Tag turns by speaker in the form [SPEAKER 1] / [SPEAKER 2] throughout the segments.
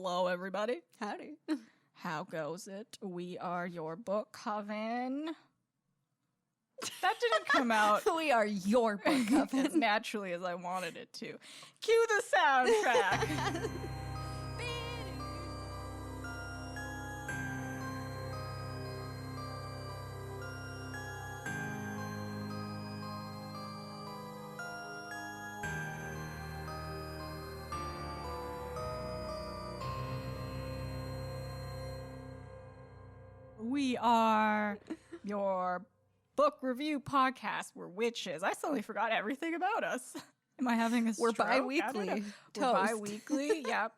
[SPEAKER 1] Hello, everybody.
[SPEAKER 2] Howdy.
[SPEAKER 1] How goes it? We are your book coven. That didn't come out
[SPEAKER 2] We are your book
[SPEAKER 1] as
[SPEAKER 2] coven.
[SPEAKER 1] naturally as I wanted it to. Cue the soundtrack. We are your book review podcast. We're witches. I suddenly forgot everything about us. Am I having a
[SPEAKER 2] We're
[SPEAKER 1] stroke?
[SPEAKER 2] bi-weekly.
[SPEAKER 1] We're
[SPEAKER 2] Toast.
[SPEAKER 1] bi-weekly. Yep.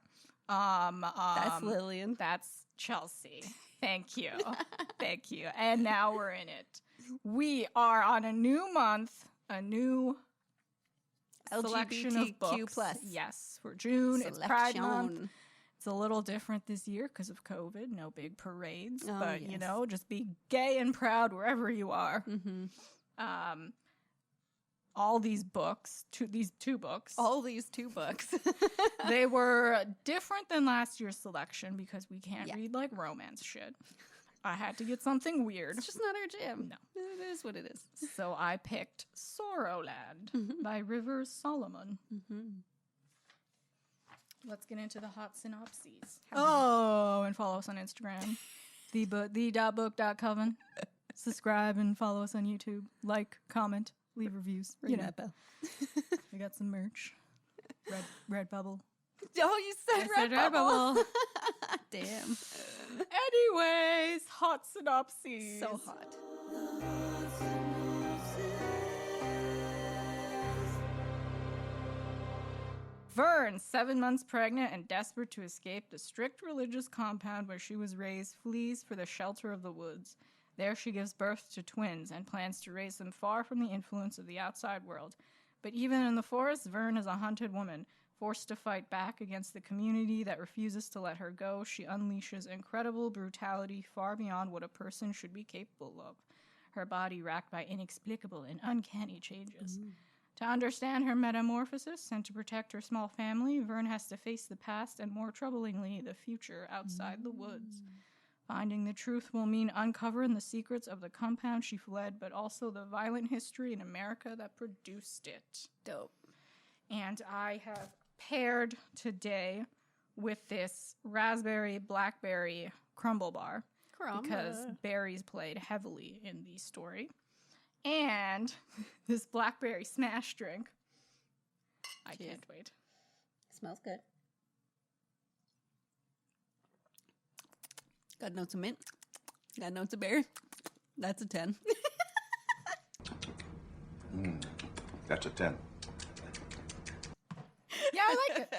[SPEAKER 2] That's Lillian.
[SPEAKER 1] That's Chelsea. Thank you. Thank you. And now we're in it. We are on a new month, a new selection of books.
[SPEAKER 2] LGBTQ+.
[SPEAKER 1] Yes, for June. It's Pride Month.
[SPEAKER 2] Selection.
[SPEAKER 1] It's a little different this year because of COVID. No big parades,
[SPEAKER 2] Oh,
[SPEAKER 1] but
[SPEAKER 2] yes.
[SPEAKER 1] you know, just be gay and proud wherever you are.
[SPEAKER 2] Mm-hmm.
[SPEAKER 1] All these books, these two books,
[SPEAKER 2] All these two books.
[SPEAKER 1] they were different than last year's selection because we can't
[SPEAKER 2] Yeah.
[SPEAKER 1] read like romance shit. I had to get something weird,
[SPEAKER 2] It's just not our jam.
[SPEAKER 1] No.
[SPEAKER 2] It is what it is.
[SPEAKER 1] so I picked Sorrowland
[SPEAKER 2] Mhm.
[SPEAKER 1] by Rivers Solomon.
[SPEAKER 2] Mm-hmm.
[SPEAKER 1] Let's get into the hot synopses. Oh, and follow us on Instagram, the.book.coven. Subscribe and follow us on YouTube. Like, comment, leave reviews.
[SPEAKER 2] Ring that bell.
[SPEAKER 1] We got some merch. Red Bubble.
[SPEAKER 2] Oh, you said
[SPEAKER 1] I
[SPEAKER 2] Red
[SPEAKER 1] said
[SPEAKER 2] Bubble. Damn.
[SPEAKER 1] Anyways, hot synopses.
[SPEAKER 2] So hot.
[SPEAKER 1] Vern, 7 months pregnant and desperate to escape the strict religious compound where she was raised, flees for the shelter of the woods. There she gives birth to twins and plans to raise them far from the influence of the outside world. But even in the forest, Vern is a hunted woman. Forced to fight back against the community that refuses to let her go, she unleashes incredible brutality far beyond what a person should be capable of. Her body racked by inexplicable and uncanny changes. To understand her metamorphosis and to protect her small family, Vern has to face the past and, more troublingly, the future outside the woods. Finding the truth will mean uncovering the secrets of the compound she fled, but also the violent history in America that produced it.
[SPEAKER 2] Dope.
[SPEAKER 1] And I have paired today with this raspberry blackberry crumble bar because berries played heavily in the story. And this blackberry smash drink. I
[SPEAKER 2] Cheers.
[SPEAKER 1] can't wait.
[SPEAKER 2] Smells good. Got notes of mint. Got notes of berry. That's a 10.
[SPEAKER 3] That's a 10.
[SPEAKER 1] Yeah, I like it.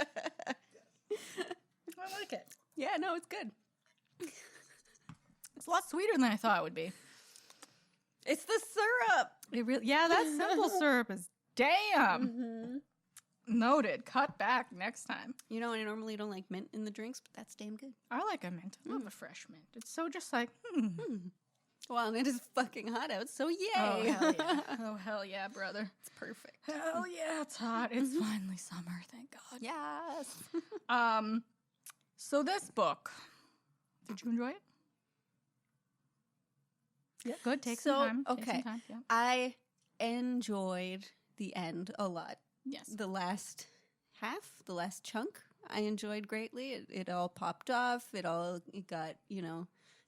[SPEAKER 1] I like it.
[SPEAKER 2] Yeah, no, it's good.
[SPEAKER 1] It's a lot sweeter than I thought it would be.
[SPEAKER 2] It's the syrup.
[SPEAKER 1] It really, yeah, that simple syrup is damn.
[SPEAKER 2] Mm-hmm.
[SPEAKER 1] Noted. Cut back next time.
[SPEAKER 2] You know, I normally don't like mint in the drinks, but that's damn good.
[SPEAKER 1] I like a mint. I love a fresh mint. It's so just like,
[SPEAKER 2] Well, and it is fucking hot out, so yay.
[SPEAKER 1] Oh, hell yeah. Oh, hell yeah, brother.
[SPEAKER 2] It's perfect.
[SPEAKER 1] Hell yeah, it's hot. It's finally summer, thank God.
[SPEAKER 2] Yes.
[SPEAKER 1] So this book, did you enjoy it? Yeah, good. Take some time. Take some time. Yeah.
[SPEAKER 2] I enjoyed the end a lot.
[SPEAKER 1] Yes.
[SPEAKER 2] The last half, the last chunk, I enjoyed greatly. It all popped off. It got,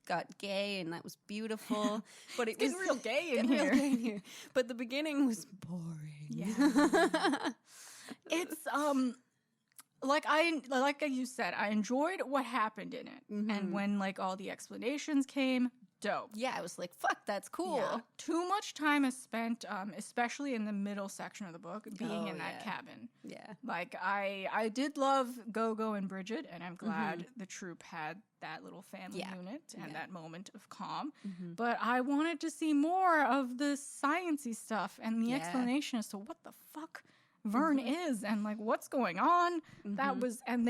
[SPEAKER 2] got gay, and that was beautiful. But it was
[SPEAKER 1] Getting real gay in
[SPEAKER 2] getting real
[SPEAKER 1] here.
[SPEAKER 2] gay in here. But the beginning was boring.
[SPEAKER 1] Yeah. It's like you said, I enjoyed what happened in it, and when like all the explanations came, dope.
[SPEAKER 2] Yeah, I was like, fuck, that's cool.
[SPEAKER 1] Yeah. Too much time is spent, especially in the middle section of the book, being in that
[SPEAKER 2] yeah.
[SPEAKER 1] cabin.
[SPEAKER 2] Yeah.
[SPEAKER 1] Like I did love Gogo and Bridget, and I'm glad the troop had that little family unit and that moment of calm. But I wanted to see more of the sciencey stuff and the explanation as to what the fuck Vern is and like what's going on. That was, and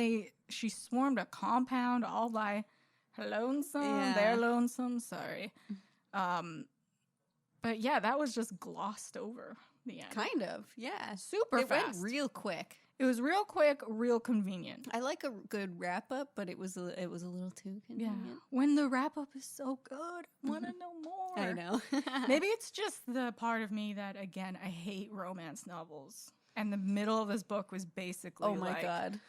[SPEAKER 1] she swarmed a compound all by lonesome.
[SPEAKER 2] Yeah.
[SPEAKER 1] They're lonesome. Sorry. But yeah, that was just glossed over the end.
[SPEAKER 2] Kind of, yeah.
[SPEAKER 1] Super
[SPEAKER 2] It
[SPEAKER 1] fast.
[SPEAKER 2] went real quick.
[SPEAKER 1] It was real quick, real convenient.
[SPEAKER 2] I like a good wrap up, but it was a little too
[SPEAKER 1] Yeah.
[SPEAKER 2] convenient.
[SPEAKER 1] When the wrap up is so good, I want to know more.
[SPEAKER 2] I know.
[SPEAKER 1] Maybe it's just the part of me that, again, I hate romance novels. And the middle of this book was basically
[SPEAKER 2] Oh my
[SPEAKER 1] like
[SPEAKER 2] god.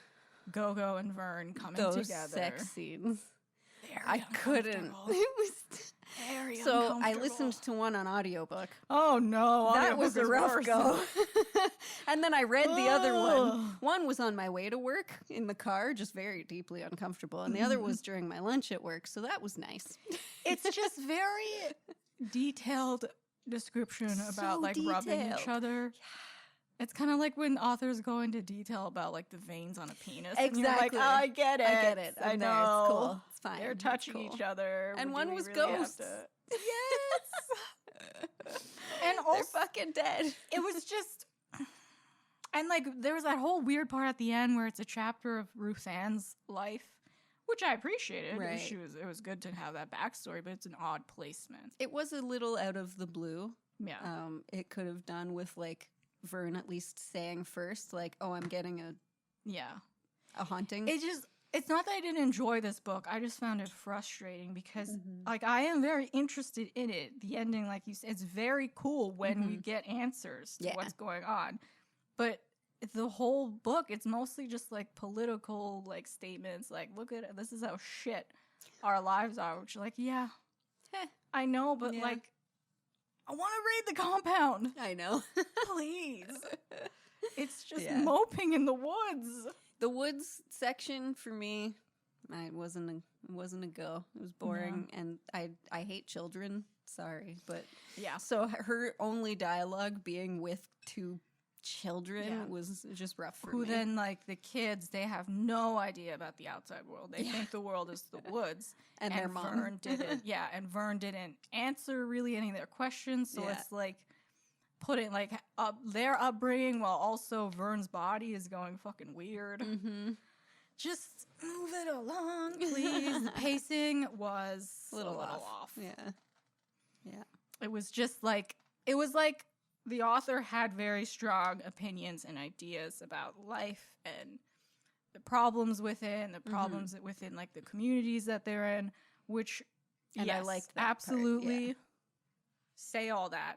[SPEAKER 1] Gogo and Vern coming
[SPEAKER 2] Those
[SPEAKER 1] together.
[SPEAKER 2] sex scenes.
[SPEAKER 1] Very
[SPEAKER 2] I couldn't.
[SPEAKER 1] uncomfortable.
[SPEAKER 2] It was
[SPEAKER 1] Very
[SPEAKER 2] so I
[SPEAKER 1] uncomfortable.
[SPEAKER 2] listened to one on audiobook.
[SPEAKER 1] Oh no,
[SPEAKER 2] That was a
[SPEAKER 1] audiobook is
[SPEAKER 2] rough
[SPEAKER 1] worse.
[SPEAKER 2] go. And then I read the other one.
[SPEAKER 1] Ugh.
[SPEAKER 2] One was on my way to work in the car, just very deeply uncomfortable. And the other was during my lunch at work, so that was nice.
[SPEAKER 1] It's just very detailed description about
[SPEAKER 2] So
[SPEAKER 1] like rubbing each
[SPEAKER 2] detailed.
[SPEAKER 1] other. It's kind of like when authors go into detail about like the veins on a penis. And you're like,
[SPEAKER 2] Exactly.
[SPEAKER 1] oh, I get it.
[SPEAKER 2] I get it.
[SPEAKER 1] I
[SPEAKER 2] I'm
[SPEAKER 1] know.
[SPEAKER 2] there. It's cool. It's fine.
[SPEAKER 1] They're
[SPEAKER 2] It's
[SPEAKER 1] touching
[SPEAKER 2] cool.
[SPEAKER 1] each other.
[SPEAKER 2] And
[SPEAKER 1] but
[SPEAKER 2] one
[SPEAKER 1] do we
[SPEAKER 2] was
[SPEAKER 1] really have
[SPEAKER 2] ghosts.
[SPEAKER 1] to-
[SPEAKER 2] Yes.
[SPEAKER 1] And
[SPEAKER 2] They're
[SPEAKER 1] also,
[SPEAKER 2] fucking dead.
[SPEAKER 1] it was just, and like there was that whole weird part at the end where it's a chapter of Ruth Ann's life, which I appreciated.
[SPEAKER 2] Right.
[SPEAKER 1] It was good to have that backstory, but it's an odd placement.
[SPEAKER 2] It was a little out of the blue.
[SPEAKER 1] Yeah.
[SPEAKER 2] It could have done with like Vern at least saying first, like, "Oh, I'm getting
[SPEAKER 1] Yeah.
[SPEAKER 2] a haunting."
[SPEAKER 1] It's not that I didn't enjoy this book. I just found it frustrating because,
[SPEAKER 2] Mhm.
[SPEAKER 1] like, I am very interested in it. The ending, like you said, it's very cool when we
[SPEAKER 2] Mhm.
[SPEAKER 1] get answers to
[SPEAKER 2] Yeah.
[SPEAKER 1] what's going on. But the whole book, it's mostly just, like, political, like, statements. Like, look at it. This is how shit our lives are. Which, like, yeah,
[SPEAKER 2] Heh.
[SPEAKER 1] I know, but,
[SPEAKER 2] Yeah.
[SPEAKER 1] like, I want to read the compound.
[SPEAKER 2] I know.
[SPEAKER 1] Please. It's just
[SPEAKER 2] Yeah.
[SPEAKER 1] moping in the woods.
[SPEAKER 2] The woods section for me, it wasn't a go. It was boring, and I hate children. Sorry, but
[SPEAKER 1] Yeah.
[SPEAKER 2] so her only dialogue being with two children
[SPEAKER 1] Yeah.
[SPEAKER 2] was just rough for
[SPEAKER 1] Who
[SPEAKER 2] me.
[SPEAKER 1] then, like, the kids, they have no idea about the outside world. They
[SPEAKER 2] Yeah.
[SPEAKER 1] think the world is the woods.
[SPEAKER 2] and their mom.
[SPEAKER 1] Vern didn't, and Vern didn't answer really any of their questions. So
[SPEAKER 2] Yeah.
[SPEAKER 1] it's like putting, like, up their upbringing while also Vern's body is going fucking weird.
[SPEAKER 2] Mm-hmm.
[SPEAKER 1] Just move it along, please. The pacing was
[SPEAKER 2] A little
[SPEAKER 1] off.
[SPEAKER 2] off. Yeah.
[SPEAKER 1] It was just like, it was like the author had very strong opinions and ideas about life and the problems with it and the problems within like the communities that they're in, which,
[SPEAKER 2] And I
[SPEAKER 1] yes,
[SPEAKER 2] liked that part,
[SPEAKER 1] absolutely
[SPEAKER 2] yeah.
[SPEAKER 1] say all that.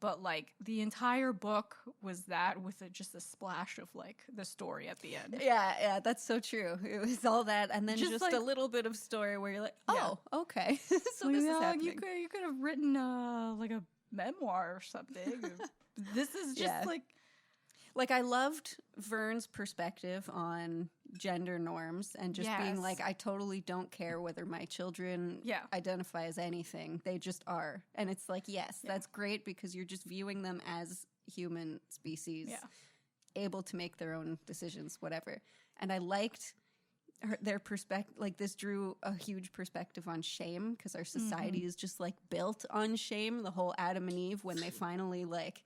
[SPEAKER 1] But like the entire book was that with just a splash of like the story at the end.
[SPEAKER 2] Yeah, that's so true. It was all that, and then
[SPEAKER 1] Just
[SPEAKER 2] just
[SPEAKER 1] like-
[SPEAKER 2] a little bit of story where you're like,
[SPEAKER 1] Yeah.
[SPEAKER 2] oh, okay, so
[SPEAKER 1] Well,
[SPEAKER 2] this
[SPEAKER 1] you
[SPEAKER 2] is
[SPEAKER 1] know,
[SPEAKER 2] happening.
[SPEAKER 1] you could have written like a memoir or something. This is just
[SPEAKER 2] Yeah.
[SPEAKER 1] like
[SPEAKER 2] I loved Vern's perspective on gender norms and just being
[SPEAKER 1] Yes.
[SPEAKER 2] like, I totally don't care whether my children
[SPEAKER 1] Yeah.
[SPEAKER 2] identify as anything. They just are. And it's like, yes, that's great because you're just viewing them as human species,
[SPEAKER 1] Yeah.
[SPEAKER 2] able to make their own decisions, whatever. And I liked their perspective. Like, this drew a huge perspective on shame because our society is just like built on shame. The whole Adam and Eve, when they finally like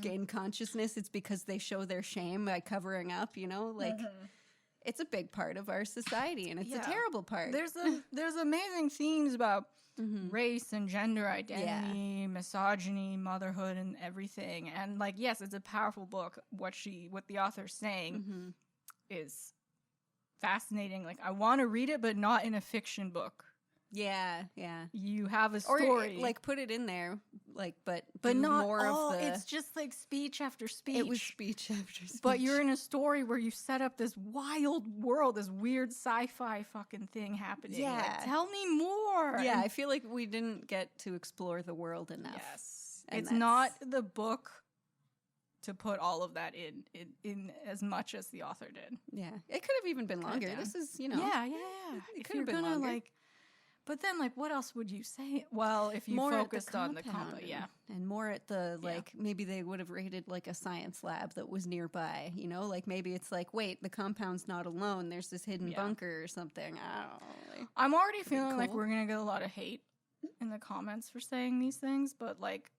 [SPEAKER 2] gain consciousness, it's because they show their shame by covering up, you know, like it's a big part of our society, and it's a
[SPEAKER 1] Yeah.
[SPEAKER 2] terrible part.
[SPEAKER 1] there's amazing themes about race and gender identity, misogyny, motherhood, and everything. And like, yes, it's a powerful book. What the author's saying is fascinating. Like, I want to read it, but not in a fiction book.
[SPEAKER 2] Yeah.
[SPEAKER 1] You have a
[SPEAKER 2] Or
[SPEAKER 1] story,
[SPEAKER 2] like put it in there, like, but
[SPEAKER 1] but
[SPEAKER 2] do
[SPEAKER 1] not
[SPEAKER 2] more
[SPEAKER 1] all.
[SPEAKER 2] of the.
[SPEAKER 1] It's just like speech after speech.
[SPEAKER 2] It was speech after speech.
[SPEAKER 1] But you're in a story where you set up this wild world, this weird sci-fi fucking thing happening. Like,
[SPEAKER 2] Yeah.
[SPEAKER 1] tell me more.
[SPEAKER 2] Yeah, I feel like we didn't get to explore the world enough.
[SPEAKER 1] Yes.
[SPEAKER 2] And
[SPEAKER 1] It's not the book to put all of that in as much as the author did.
[SPEAKER 2] Yeah, it could have even been
[SPEAKER 1] Cut it
[SPEAKER 2] longer.
[SPEAKER 1] down.
[SPEAKER 2] This is, you know,
[SPEAKER 1] Yeah.
[SPEAKER 2] It
[SPEAKER 1] If
[SPEAKER 2] could
[SPEAKER 1] you're
[SPEAKER 2] have been
[SPEAKER 1] gonna
[SPEAKER 2] longer.
[SPEAKER 1] like, but then like, what else would you say? Well, if you
[SPEAKER 2] more at
[SPEAKER 1] focused on the combo, yeah.
[SPEAKER 2] and more at the
[SPEAKER 1] Yeah.
[SPEAKER 2] like maybe they would have raided like a science lab that was nearby. You know, like maybe it's like, wait, the compound's not alone. There's this hidden
[SPEAKER 1] Yeah.
[SPEAKER 2] bunker or something. I don't know. Like,
[SPEAKER 1] I'm already feeling like
[SPEAKER 2] cool.
[SPEAKER 1] we're gonna get a lot of hate in the comments for saying these things, but like,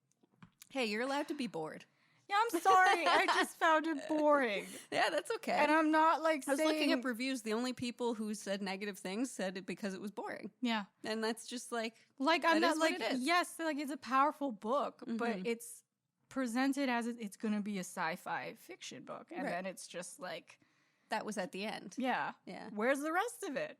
[SPEAKER 2] hey, you're allowed to be bored.
[SPEAKER 1] yeah, I'm sorry. I just found it boring.
[SPEAKER 2] Yeah, that's okay.
[SPEAKER 1] And I'm not like
[SPEAKER 2] I was
[SPEAKER 1] saying,
[SPEAKER 2] looking up reviews. The only people who said negative things said it because it was boring,
[SPEAKER 1] yeah,
[SPEAKER 2] and that's just like
[SPEAKER 1] like I'm
[SPEAKER 2] That
[SPEAKER 1] not
[SPEAKER 2] is what
[SPEAKER 1] like,
[SPEAKER 2] it is.
[SPEAKER 1] yes, like it's a powerful book, but
[SPEAKER 2] Mhm.
[SPEAKER 1] it's presented as it's going to be a sci-fi fiction book, and
[SPEAKER 2] Right.
[SPEAKER 1] then it's just like,
[SPEAKER 2] That was at the end.
[SPEAKER 1] yeah,
[SPEAKER 2] Yeah.
[SPEAKER 1] where's the rest of it?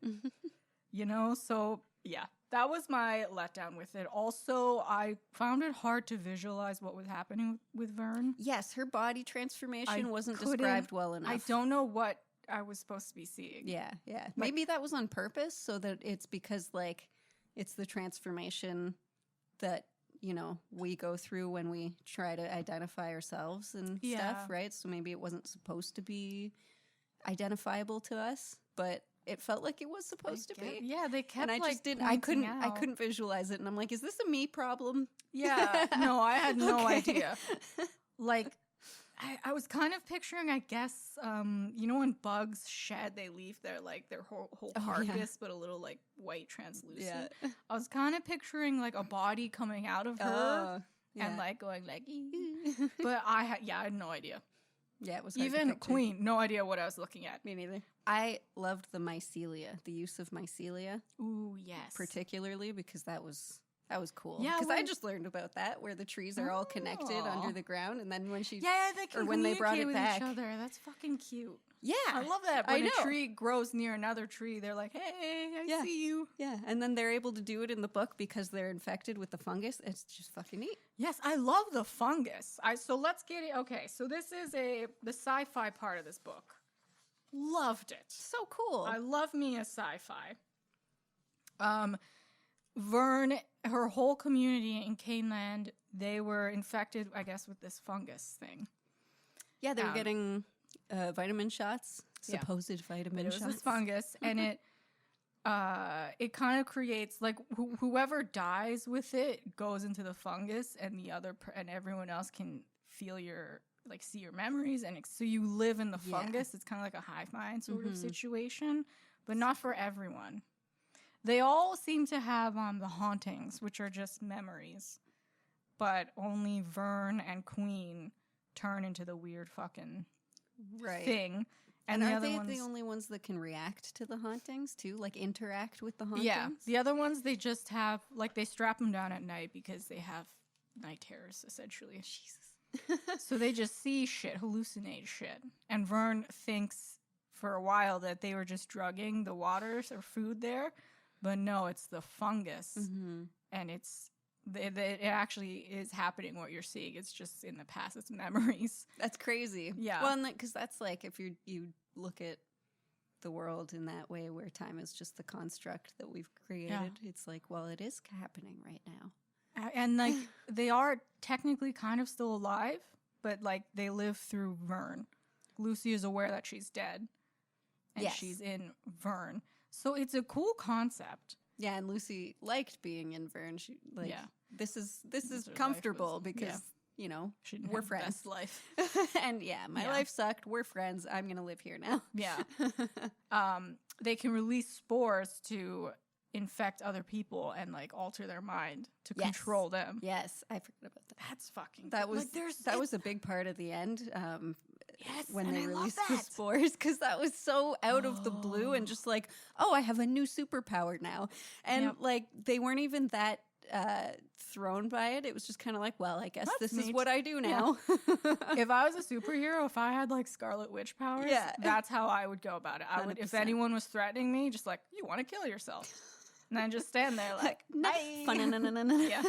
[SPEAKER 1] You know, so yeah, that was my letdown with it. Also, I found it hard to visualize what was happening with Vern.
[SPEAKER 2] Yes, her body transformation wasn't
[SPEAKER 1] couldn't-
[SPEAKER 2] described well enough.
[SPEAKER 1] I don't know what I was supposed to be seeing.
[SPEAKER 2] Yeah, yeah. Maybe that was on purpose so that it's because, like, it's the transformation that, you know, we go through when we try to identify ourselves and
[SPEAKER 1] Yeah.
[SPEAKER 2] stuff, right? So maybe it wasn't supposed to be identifiable to us, but it felt like it was supposed to be.
[SPEAKER 1] Yeah, they kept
[SPEAKER 2] And I
[SPEAKER 1] like,
[SPEAKER 2] just didn't. I
[SPEAKER 1] pointing
[SPEAKER 2] couldn't. I
[SPEAKER 1] out-
[SPEAKER 2] couldn't visualize it, and I'm like, "Is this a me problem?"
[SPEAKER 1] Yeah, no, I had no
[SPEAKER 2] Okay.
[SPEAKER 1] idea. Like, I was kind of picturing, I guess, you know, when bugs shed, they leave their whole
[SPEAKER 2] Oh, yeah.
[SPEAKER 1] carcass, but a little like white translucent.
[SPEAKER 2] Yeah.
[SPEAKER 1] I was kind of picturing like a body coming out of her and like going like, "Ee." But I had no idea.
[SPEAKER 2] yeah, it was hard to
[SPEAKER 1] Even
[SPEAKER 2] picture.
[SPEAKER 1] Queen, no idea what I was looking at.
[SPEAKER 2] Me neither. I loved the mycelia, the use of mycelia,
[SPEAKER 1] Ooh, yes.
[SPEAKER 2] particularly because that was cool.
[SPEAKER 1] Yeah,
[SPEAKER 2] because I
[SPEAKER 1] when-
[SPEAKER 2] just learned about that, where the trees are all connected
[SPEAKER 1] Oh.
[SPEAKER 2] under the ground, and then when she,
[SPEAKER 1] Yeah, they can
[SPEAKER 2] or when they brought
[SPEAKER 1] communicate
[SPEAKER 2] it
[SPEAKER 1] with
[SPEAKER 2] back.
[SPEAKER 1] each other. That's fucking cute.
[SPEAKER 2] yeah,
[SPEAKER 1] I love that.
[SPEAKER 2] I
[SPEAKER 1] When a
[SPEAKER 2] know.
[SPEAKER 1] tree grows near another tree, they're like, "Hey, I
[SPEAKER 2] Yeah.
[SPEAKER 1] see you."
[SPEAKER 2] yeah, and then they're able to do it in the book because they're infected with the fungus. It's just fucking neat.
[SPEAKER 1] Yes, I love the fungus. So let's get it. Okay, so this is the sci-fi part of this book. Loved it.
[SPEAKER 2] So cool.
[SPEAKER 1] I love me a sci-fi. Vern, her whole community in Caneland, they were infected, I guess, with this fungus thing.
[SPEAKER 2] yeah, they were
[SPEAKER 1] um,
[SPEAKER 2] getting vitamin shots,
[SPEAKER 1] yeah.
[SPEAKER 2] supposed vitamin
[SPEAKER 1] It was
[SPEAKER 2] shots.
[SPEAKER 1] this fungus, and it kind of creates like whoever dies with it goes into the fungus, and and everyone else can feel see your memories, and so you live in the
[SPEAKER 2] Yeah.
[SPEAKER 1] fungus. It's kind of like a hive mind sort of
[SPEAKER 2] Mhm.
[SPEAKER 1] situation, but not for everyone. They all seem to have the hauntings, which are just memories, but only Vern and Queen turn into the weird fucking
[SPEAKER 2] right.
[SPEAKER 1] thing.
[SPEAKER 2] And
[SPEAKER 1] the
[SPEAKER 2] are
[SPEAKER 1] other
[SPEAKER 2] they
[SPEAKER 1] ones,
[SPEAKER 2] the only ones that can react to the hauntings too? Like interact with the hauntings?
[SPEAKER 1] yeah, the other ones they just have they strap them down at night because they have night terrors essentially.
[SPEAKER 2] Jesus.
[SPEAKER 1] So they just see shit, hallucinate shit. And Vern thinks for a while that they were just drugging the waters or food there, but no, it's the fungus,
[SPEAKER 2] Mm-hmm.
[SPEAKER 1] and it actually is happening. What you're seeing, it's just in the past. It's memories.
[SPEAKER 2] That's crazy.
[SPEAKER 1] Yeah.
[SPEAKER 2] Well, because that's like if you look at the world in that way, where time is just the construct that we've created. It's like, well, it is happening right now.
[SPEAKER 1] And like they are technically kind of still alive, but like they live through Vern. Lucy is aware that she's dead, and
[SPEAKER 2] Yes.
[SPEAKER 1] she's in Vern. So it's a cool concept.
[SPEAKER 2] Yeah, and Lucy liked being in Vern. She like
[SPEAKER 1] Yeah.
[SPEAKER 2] this is
[SPEAKER 1] her life
[SPEAKER 2] comfortable
[SPEAKER 1] was-
[SPEAKER 2] because
[SPEAKER 1] yeah.
[SPEAKER 2] you know
[SPEAKER 1] She didn't
[SPEAKER 2] we're
[SPEAKER 1] have the
[SPEAKER 2] friends.
[SPEAKER 1] best life.
[SPEAKER 2] And yeah, my
[SPEAKER 1] Yeah.
[SPEAKER 2] life sucked. We're friends. I'm gonna live here now.
[SPEAKER 1] Yeah. They can release spores to infect other people and like alter their mind to
[SPEAKER 2] Yes.
[SPEAKER 1] control them.
[SPEAKER 2] Yes, I forgot about that.
[SPEAKER 1] That's fucking
[SPEAKER 2] That
[SPEAKER 1] cool.
[SPEAKER 2] was
[SPEAKER 1] Like,
[SPEAKER 2] that was a big part of the end.
[SPEAKER 1] yes,
[SPEAKER 2] When
[SPEAKER 1] and
[SPEAKER 2] they
[SPEAKER 1] I love
[SPEAKER 2] released the
[SPEAKER 1] that.
[SPEAKER 2] spores, because that was so out of the blue and just like, oh, I have a new superpower now, and
[SPEAKER 1] Yep.
[SPEAKER 2] like they weren't even that thrown by it. It was just kind of like, well, I guess
[SPEAKER 1] That's
[SPEAKER 2] this is
[SPEAKER 1] neat.
[SPEAKER 2] what I do now.
[SPEAKER 1] If I was a superhero, if I had like Scarlet Witch powers,
[SPEAKER 2] Yeah.
[SPEAKER 1] that's how I would go about it. I would, if
[SPEAKER 2] 100%.
[SPEAKER 1] anyone was threatening me, just like, you want to kill yourself, and then just stand there like, bye. Yeah,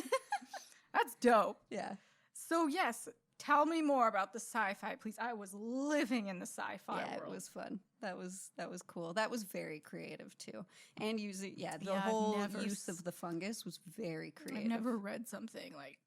[SPEAKER 1] that's dope.
[SPEAKER 2] Yeah.
[SPEAKER 1] So yes, tell me more about the sci-fi, please. I was living in the sci-fi
[SPEAKER 2] Yeah,
[SPEAKER 1] world.
[SPEAKER 2] it was fun. That was cool. That was very creative too. And using the
[SPEAKER 1] Yeah, I've
[SPEAKER 2] whole
[SPEAKER 1] never
[SPEAKER 2] use of the fungus was very creative.
[SPEAKER 1] I've never read something like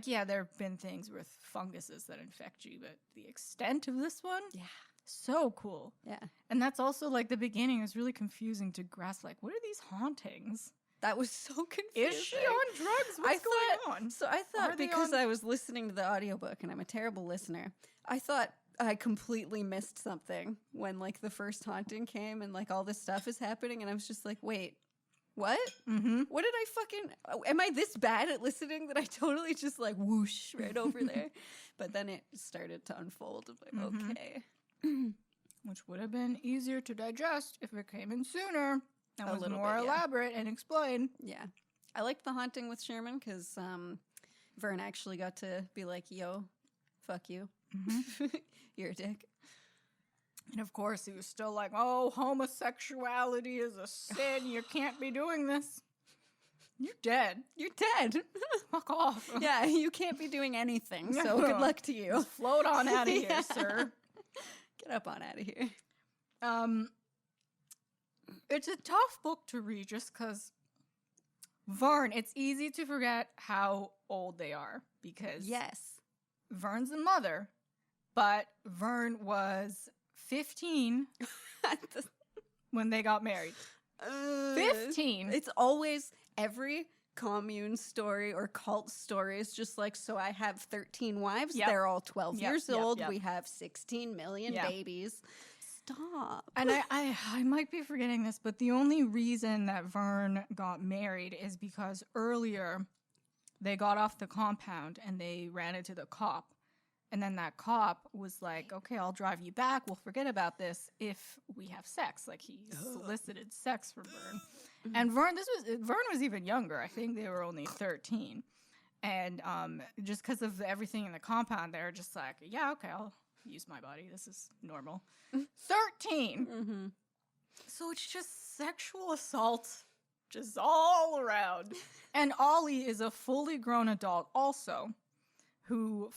[SPEAKER 1] yeah, there have been things with funguses that infect you, but the extent of this one,
[SPEAKER 2] Yeah.
[SPEAKER 1] so cool.
[SPEAKER 2] Yeah.
[SPEAKER 1] And that's also like the beginning is really confusing to grasp. Like, what are these hauntings?
[SPEAKER 2] That was so confusing.
[SPEAKER 1] Is she on drugs? What's going on?
[SPEAKER 2] So I
[SPEAKER 1] Are
[SPEAKER 2] thought
[SPEAKER 1] they
[SPEAKER 2] because
[SPEAKER 1] on-
[SPEAKER 2] I was listening to the audiobook and I'm a terrible listener, I thought I completely missed something when like the first haunting came and like all this stuff is happening and I was just like, wait, what?
[SPEAKER 1] Mm-hmm.
[SPEAKER 2] What did I fucking am I this bad at listening that I totally just like whoosh right over there? But then it started to unfold. I'm like,
[SPEAKER 1] Mhm.
[SPEAKER 2] okay.
[SPEAKER 1] Which would have been easier to digest if it came in sooner and
[SPEAKER 2] A
[SPEAKER 1] was
[SPEAKER 2] little
[SPEAKER 1] more
[SPEAKER 2] bit, yeah.
[SPEAKER 1] elaborate and explained.
[SPEAKER 2] Yeah. I liked the haunting with Sherman because Vern actually got to be like, yo, fuck you. You're a dick.
[SPEAKER 1] And of course, he was still like, oh, homosexuality is a sin. You can't be doing this. You're dead.
[SPEAKER 2] You're dead.
[SPEAKER 1] Fuck off.
[SPEAKER 2] Yeah, you can't be doing anything, so good luck to you.
[SPEAKER 1] Just float on out of here, sir.
[SPEAKER 2] Get up on out of here.
[SPEAKER 1] It's a tough book to read just because Vern, it's easy to forget how old they are because
[SPEAKER 2] Yes.
[SPEAKER 1] Vern's the mother, but Vern was 15 when they got married. 15.
[SPEAKER 2] It's always every commune story or cult story is just like, so I have 13 wives.
[SPEAKER 1] Yep.
[SPEAKER 2] They're all 12 years old.
[SPEAKER 1] Yep.
[SPEAKER 2] We have 16 million babies. Stop.
[SPEAKER 1] And I might be forgetting this, but the only reason that Vern got married is because earlier they got off the compound and they ran into the cop. And then that cop was like, okay, I'll drive you back. We'll forget about this if we have sex. Like he solicited sex for Vern. And Vern was even younger. I think they were only 13. And just because of everything in the compound, they're just like, yeah, okay, I'll use my body. This is normal. 13.
[SPEAKER 2] Mm-hmm.
[SPEAKER 1] So it's just sexual assault just all around. And Ollie is a fully grown adult also who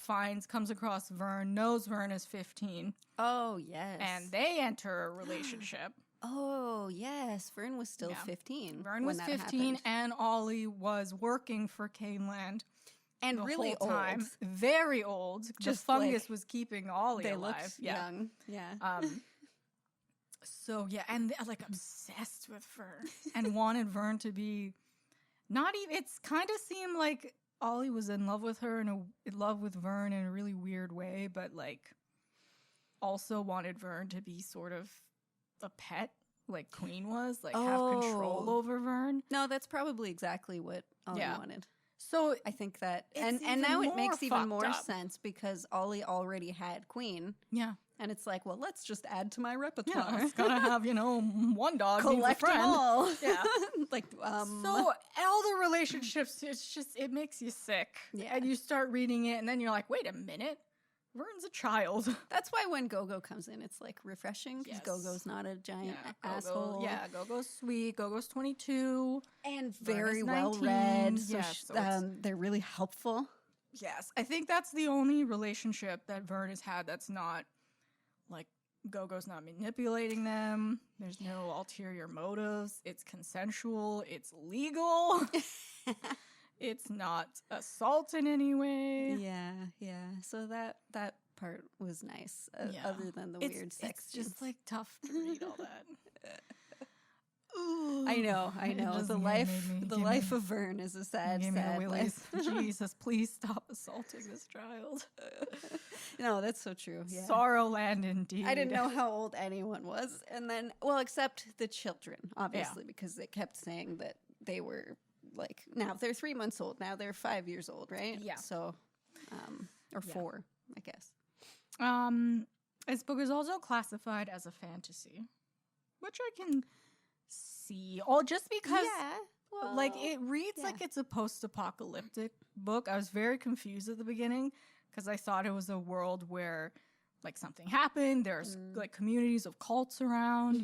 [SPEAKER 1] comes across Vern, knows Vern is 15.
[SPEAKER 2] Oh, yes.
[SPEAKER 1] And they enter a relationship.
[SPEAKER 2] Oh, yes. Vern was still 15.
[SPEAKER 1] Vern was 15 and Ollie was working for Caneland.
[SPEAKER 2] And really
[SPEAKER 1] whole time.
[SPEAKER 2] old.
[SPEAKER 1] Very old.
[SPEAKER 2] Just
[SPEAKER 1] the fungus
[SPEAKER 2] like,
[SPEAKER 1] was keeping Ollie
[SPEAKER 2] they
[SPEAKER 1] alive.
[SPEAKER 2] looked young. Yeah.
[SPEAKER 1] So, yeah, and they're like obsessed with Vern and wanted Vern to be not even, it's kind of seemed like Ollie was in love with her and in love with Vern in a really weird way, but like also wanted Vern to be sort of a pet like Queen was, like have control over Vern.
[SPEAKER 2] No, that's probably exactly what Ollie wanted.
[SPEAKER 1] So
[SPEAKER 2] I think that, and now it makes even more sense because Ollie already had Queen.
[SPEAKER 1] Yeah.
[SPEAKER 2] And it's like, well, let's just add to my repertoire.
[SPEAKER 1] Yeah, it's gotta have, one dog.
[SPEAKER 2] Collect them all.
[SPEAKER 1] Yeah.
[SPEAKER 2] Like,
[SPEAKER 1] So all the relationships, it makes you sick.
[SPEAKER 2] Yeah.
[SPEAKER 1] And you start reading it and then you're like, wait a minute. Vern's a child.
[SPEAKER 2] That's why when Gogo comes in, it's like refreshing because
[SPEAKER 1] Yes.
[SPEAKER 2] Gogo's not a giant
[SPEAKER 1] Gogo,
[SPEAKER 2] asshole.
[SPEAKER 1] Yeah, Gogo's sweet. Gogo's 22.
[SPEAKER 2] And
[SPEAKER 1] Vern
[SPEAKER 2] very
[SPEAKER 1] is
[SPEAKER 2] well
[SPEAKER 1] 19.
[SPEAKER 2] read. So,
[SPEAKER 1] Yeah, so
[SPEAKER 2] they're really helpful.
[SPEAKER 1] Yes. I think that's the only relationship that Vern has had that's not, like, Gogo's not manipulating them. There's no ulterior motives. It's consensual. It's legal. It's not assault in any way.
[SPEAKER 2] Yeah. So that part was nice, other than the weird sex.
[SPEAKER 1] It's just like tough to read all that.
[SPEAKER 2] I know. The life of Vern is a sad, sad life.
[SPEAKER 1] Jesus, please stop assaulting this child.
[SPEAKER 2] No, that's so true. Yeah.
[SPEAKER 1] Sorrowland indeed.
[SPEAKER 2] I didn't know how old anyone was. And then, well, except the children, obviously, because they kept saying that they were like, now they're 3 months old. Now they're 5 years old, right?
[SPEAKER 1] Yeah.
[SPEAKER 2] So, or 4, I guess.
[SPEAKER 1] This book is also classified as a fantasy, which I can see. Just because, it reads like it's a post-apocalyptic book. I was very confused at the beginning because I thought it was a world where, like, something happened. There's, like, communities of cults around,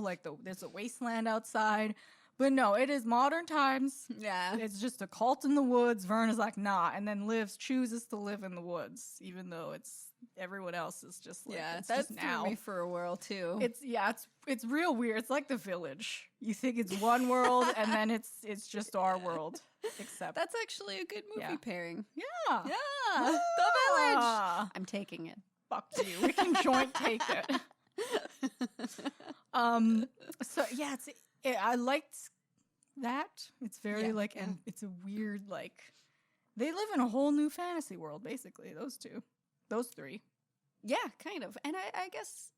[SPEAKER 1] like there's a wasteland outside. But no, it is modern times.
[SPEAKER 2] Yeah.
[SPEAKER 1] It's just a cult in the woods. Vern is like, nah, and then chooses to live in the woods, even though everyone else is just like, it's
[SPEAKER 2] that
[SPEAKER 1] just
[SPEAKER 2] threw
[SPEAKER 1] now.
[SPEAKER 2] me for a whirl too.
[SPEAKER 1] It's real weird. It's like The Village. You think it's one world, and then it's just our world. Except
[SPEAKER 2] that's actually a good movie pairing.
[SPEAKER 1] Yeah.
[SPEAKER 2] The Village. I'm taking it.
[SPEAKER 1] Fuck you. We can joint take it. So yeah, I liked that. It's very and it's a weird, like, they live in a whole new fantasy world, basically, those three.
[SPEAKER 2] Yeah, kind of. And I guess,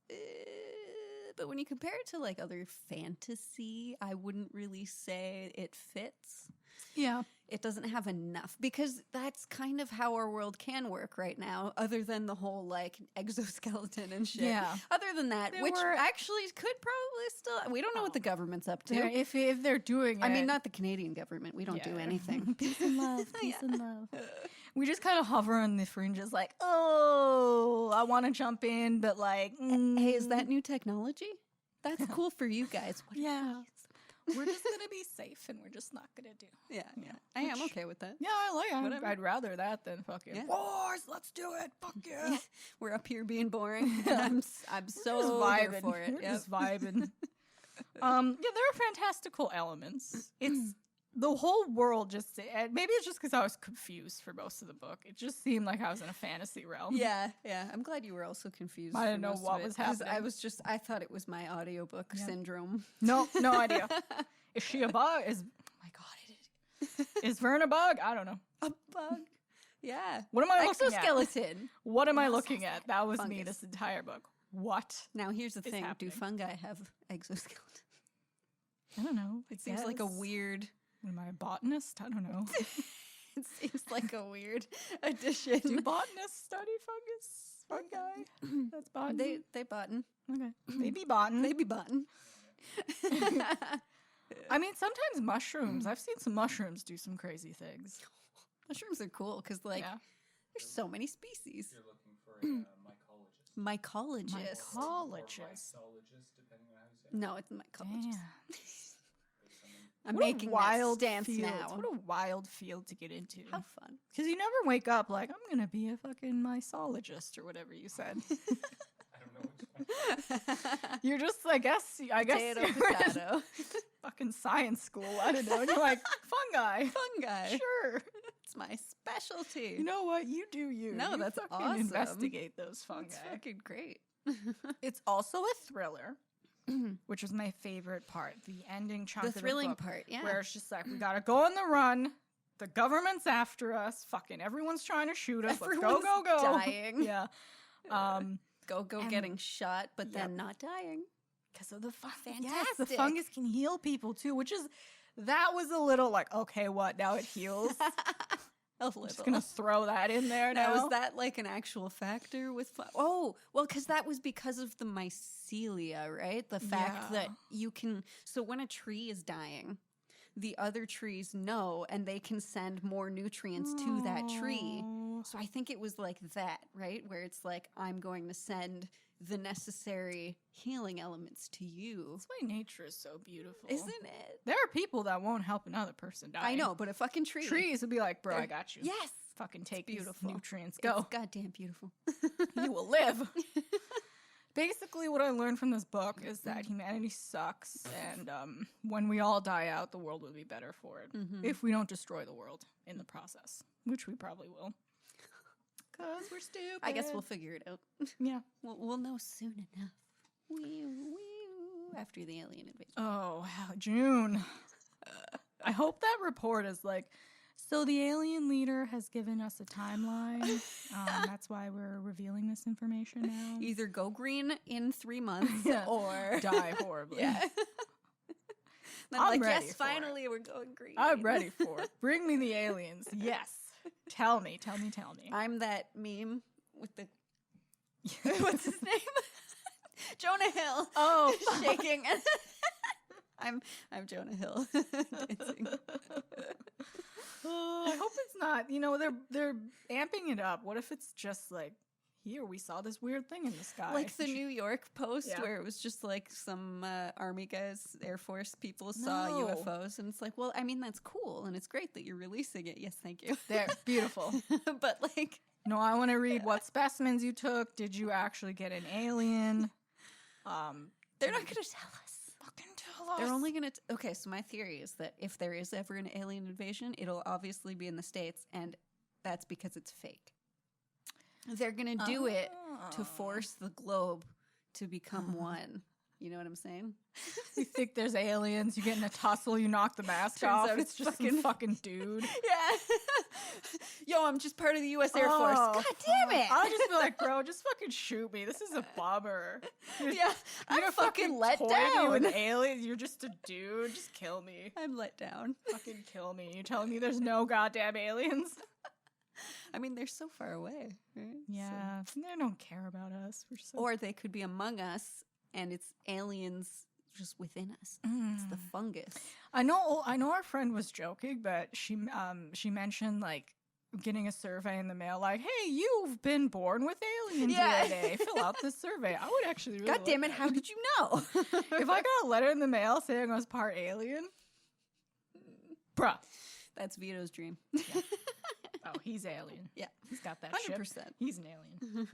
[SPEAKER 2] but when you compare it to like other fantasy, I wouldn't really say it fits.
[SPEAKER 1] Yeah.
[SPEAKER 2] It doesn't have enough because that's kind of how our world can work right now, other than the whole like exoskeleton and shit.
[SPEAKER 1] Yeah.
[SPEAKER 2] Other than that, which actually could probably still, we don't know what the government's up to.
[SPEAKER 1] If they're doing it.
[SPEAKER 2] I mean, not the Canadian government. We don't do anything.
[SPEAKER 1] Peace and love. Peace and love. We just kind of hover on the fringes, like, oh, I want to jump in, but like,
[SPEAKER 2] Hey, is that new technology? That's cool for you guys. What
[SPEAKER 1] yeah. We're just gonna be safe, and we're just not gonna do.
[SPEAKER 2] Yeah. I am okay with that.
[SPEAKER 1] Yeah, I like it.
[SPEAKER 2] Whatever.
[SPEAKER 1] I'd rather that than fucking wars. Let's do it. Fuck yeah.
[SPEAKER 2] We're up here being boring. And I'm so here
[SPEAKER 1] vibing.
[SPEAKER 2] for it.
[SPEAKER 1] We're just vibing. Yeah, there are fantastical elements. It's the whole world just. Maybe it's just because I was confused for most of the book. It just seemed like I was in a fantasy realm.
[SPEAKER 2] Yeah. I'm glad you were also confused.
[SPEAKER 1] I didn't know
[SPEAKER 2] for most
[SPEAKER 1] what
[SPEAKER 2] of it,
[SPEAKER 1] was
[SPEAKER 2] 'cause
[SPEAKER 1] happening.
[SPEAKER 2] I thought it was my audiobook syndrome.
[SPEAKER 1] No idea. Is she a bug? Oh my god, is Vern a bug? I don't know.
[SPEAKER 2] A bug. Yeah.
[SPEAKER 1] What am I looking at?
[SPEAKER 2] Exoskeleton.
[SPEAKER 1] What am I looking at? That was me this entire book. What?
[SPEAKER 2] Now here's the thing:
[SPEAKER 1] happening?
[SPEAKER 2] do fungi have exoskeleton?
[SPEAKER 1] I don't know.
[SPEAKER 2] It seems like a weird.
[SPEAKER 1] Am I a botanist? I don't know.
[SPEAKER 2] It seems like a weird addition.
[SPEAKER 1] Do botanists study fungi? That's botany.
[SPEAKER 2] They button.
[SPEAKER 1] Okay. They be botan.
[SPEAKER 2] They be button.
[SPEAKER 1] I mean, sometimes mushrooms. I've seen some mushrooms do some crazy things.
[SPEAKER 2] Mushrooms are cool because, like, there's so many species.
[SPEAKER 4] You're looking for a mycologist.
[SPEAKER 2] Mycologist.
[SPEAKER 1] Mycologist.
[SPEAKER 4] Mycologist, depending on how you say it.
[SPEAKER 2] No, it's mycologist.
[SPEAKER 1] Damn.
[SPEAKER 2] I'm
[SPEAKER 1] What a
[SPEAKER 2] making
[SPEAKER 1] wild
[SPEAKER 2] that stance
[SPEAKER 1] field.
[SPEAKER 2] now.
[SPEAKER 1] What a wild field to get into.
[SPEAKER 2] How fun.
[SPEAKER 1] Because you never wake up like, I'm going to be a fucking mycologist or whatever you said.
[SPEAKER 4] I don't know which one.
[SPEAKER 1] You're just, I guess
[SPEAKER 2] Potato,
[SPEAKER 1] you're in
[SPEAKER 2] potato.
[SPEAKER 1] fucking science school. I don't know. And you're like, fungi.
[SPEAKER 2] Fungi.
[SPEAKER 1] Sure.
[SPEAKER 2] It's my specialty.
[SPEAKER 1] You know what? You do you.
[SPEAKER 2] No,
[SPEAKER 1] You
[SPEAKER 2] that's
[SPEAKER 1] fucking
[SPEAKER 2] awesome.
[SPEAKER 1] investigate those fungi.
[SPEAKER 2] That's fucking great.
[SPEAKER 1] It's also a thriller, which was my favorite part. The ending chunk
[SPEAKER 2] The
[SPEAKER 1] of
[SPEAKER 2] thrilling
[SPEAKER 1] the book,
[SPEAKER 2] part, yeah.
[SPEAKER 1] where it's just like, we gotta go on the run. The government's after us. Fucking everyone's trying to shoot us.
[SPEAKER 2] Everyone's
[SPEAKER 1] Let's go.
[SPEAKER 2] dying.
[SPEAKER 1] Yeah.
[SPEAKER 2] Go
[SPEAKER 1] and-
[SPEAKER 2] getting shot, but then not dying.
[SPEAKER 1] Because of the fungus. Yes,
[SPEAKER 2] Fantastic.
[SPEAKER 1] the fungus can heal people too, which is, that was a little like, okay, what? Now it heals?
[SPEAKER 2] A little.
[SPEAKER 1] Just gonna throw that in there now.
[SPEAKER 2] Now, is that like an actual factor with? Oh, well, because that was because of the mycelia, right? The fact that you can. So when a tree is dying, the other trees know, and they can send more nutrients to that tree. So I think it was like that, right? Where it's like, I'm going to send the necessary healing elements to you.
[SPEAKER 1] That's why nature is so beautiful.
[SPEAKER 2] Isn't it?
[SPEAKER 1] There are people that won't help another person die.
[SPEAKER 2] I know, but a fucking tree.
[SPEAKER 1] Trees would be like, bro, I got you.
[SPEAKER 2] Yes.
[SPEAKER 1] Fucking take
[SPEAKER 2] beautiful.
[SPEAKER 1] these nutrients. Go.
[SPEAKER 2] It's goddamn beautiful.
[SPEAKER 1] You will live. Basically, what I learned from this book is that humanity sucks, and when we all die out, the world will be better for it. If we don't destroy the world in the process, which we probably will. Because we're stupid.
[SPEAKER 2] I guess we'll figure it out.
[SPEAKER 1] Yeah.
[SPEAKER 2] We'll know soon enough. After the alien invasion.
[SPEAKER 1] Oh, wow. June. I hope that report is like, so the alien leader has given us a timeline. That's why we're revealing this information now.
[SPEAKER 2] Either go green in 3 months or
[SPEAKER 1] Die horribly.
[SPEAKER 2] Yeah. Then
[SPEAKER 1] I'm
[SPEAKER 2] like,
[SPEAKER 1] ready
[SPEAKER 2] yes,
[SPEAKER 1] for it.
[SPEAKER 2] finally we're going green.
[SPEAKER 1] I'm ready for it. Bring me the aliens. Yes. Tell me.
[SPEAKER 2] I'm that meme with the what's his name? Jonah Hill.
[SPEAKER 1] Oh,
[SPEAKER 2] Shaking. I'm Jonah Hill. Dancing.
[SPEAKER 1] I hope it's not. You know, they're amping it up. What if it's just like, here we saw this weird thing in the sky,
[SPEAKER 2] Like the New York Post,
[SPEAKER 1] Yeah.
[SPEAKER 2] where it was just like some army guys, Air Force people saw
[SPEAKER 1] No.
[SPEAKER 2] UFOs, and it's like, well, I mean, that's cool, and it's great that you're releasing it. Yes, thank you.
[SPEAKER 1] They're beautiful.
[SPEAKER 2] But like,
[SPEAKER 1] No, I want to read what specimens you took. Did you actually get an alien?
[SPEAKER 2] they're not going to tell us.
[SPEAKER 1] Fucking tell us.
[SPEAKER 2] They're only going to. Okay, so my theory is that if there is ever an alien invasion, it'll obviously be in the States, and that's because it's fake. They're going to do it to force the globe to become one. You know what I'm saying?
[SPEAKER 1] You think there's aliens, you get in a tussle, you knock the mask
[SPEAKER 2] Turns
[SPEAKER 1] off,
[SPEAKER 2] out
[SPEAKER 1] it's
[SPEAKER 2] it's
[SPEAKER 1] just some fucking dude.
[SPEAKER 2] Yeah. Yo, I'm just part of the U.S. Air Force.
[SPEAKER 1] Oh,
[SPEAKER 2] God damn it.
[SPEAKER 1] I'll just be like, bro, just fucking shoot me. This is a bummer.
[SPEAKER 2] Yeah, I'm
[SPEAKER 1] You're
[SPEAKER 2] fucking let
[SPEAKER 1] toy me
[SPEAKER 2] down.
[SPEAKER 1] with aliens. You're just a dude. Just kill me.
[SPEAKER 2] I'm let down.
[SPEAKER 1] Fucking kill me. You're telling me there's no goddamn aliens?
[SPEAKER 2] I mean, they're so far away, right?
[SPEAKER 1] Yeah, they don't care about us. We're so.
[SPEAKER 2] Or they could be among us, and it's aliens just within us. It's the fungus.
[SPEAKER 1] I know our friend was joking, but she mentioned like getting a survey in the mail like, hey, you've been born with alien
[SPEAKER 2] Yeah.
[SPEAKER 1] DNA. Fill out this survey. I would actually really
[SPEAKER 2] God damn
[SPEAKER 1] like
[SPEAKER 2] it!
[SPEAKER 1] that.
[SPEAKER 2] How did you know?
[SPEAKER 1] If I got a letter in the mail saying I was part alien, bruh.
[SPEAKER 2] That's Vito's dream.
[SPEAKER 1] Oh, he's alien.
[SPEAKER 2] Yeah.
[SPEAKER 1] He's got that
[SPEAKER 2] 100%.
[SPEAKER 1] ship. He's an alien.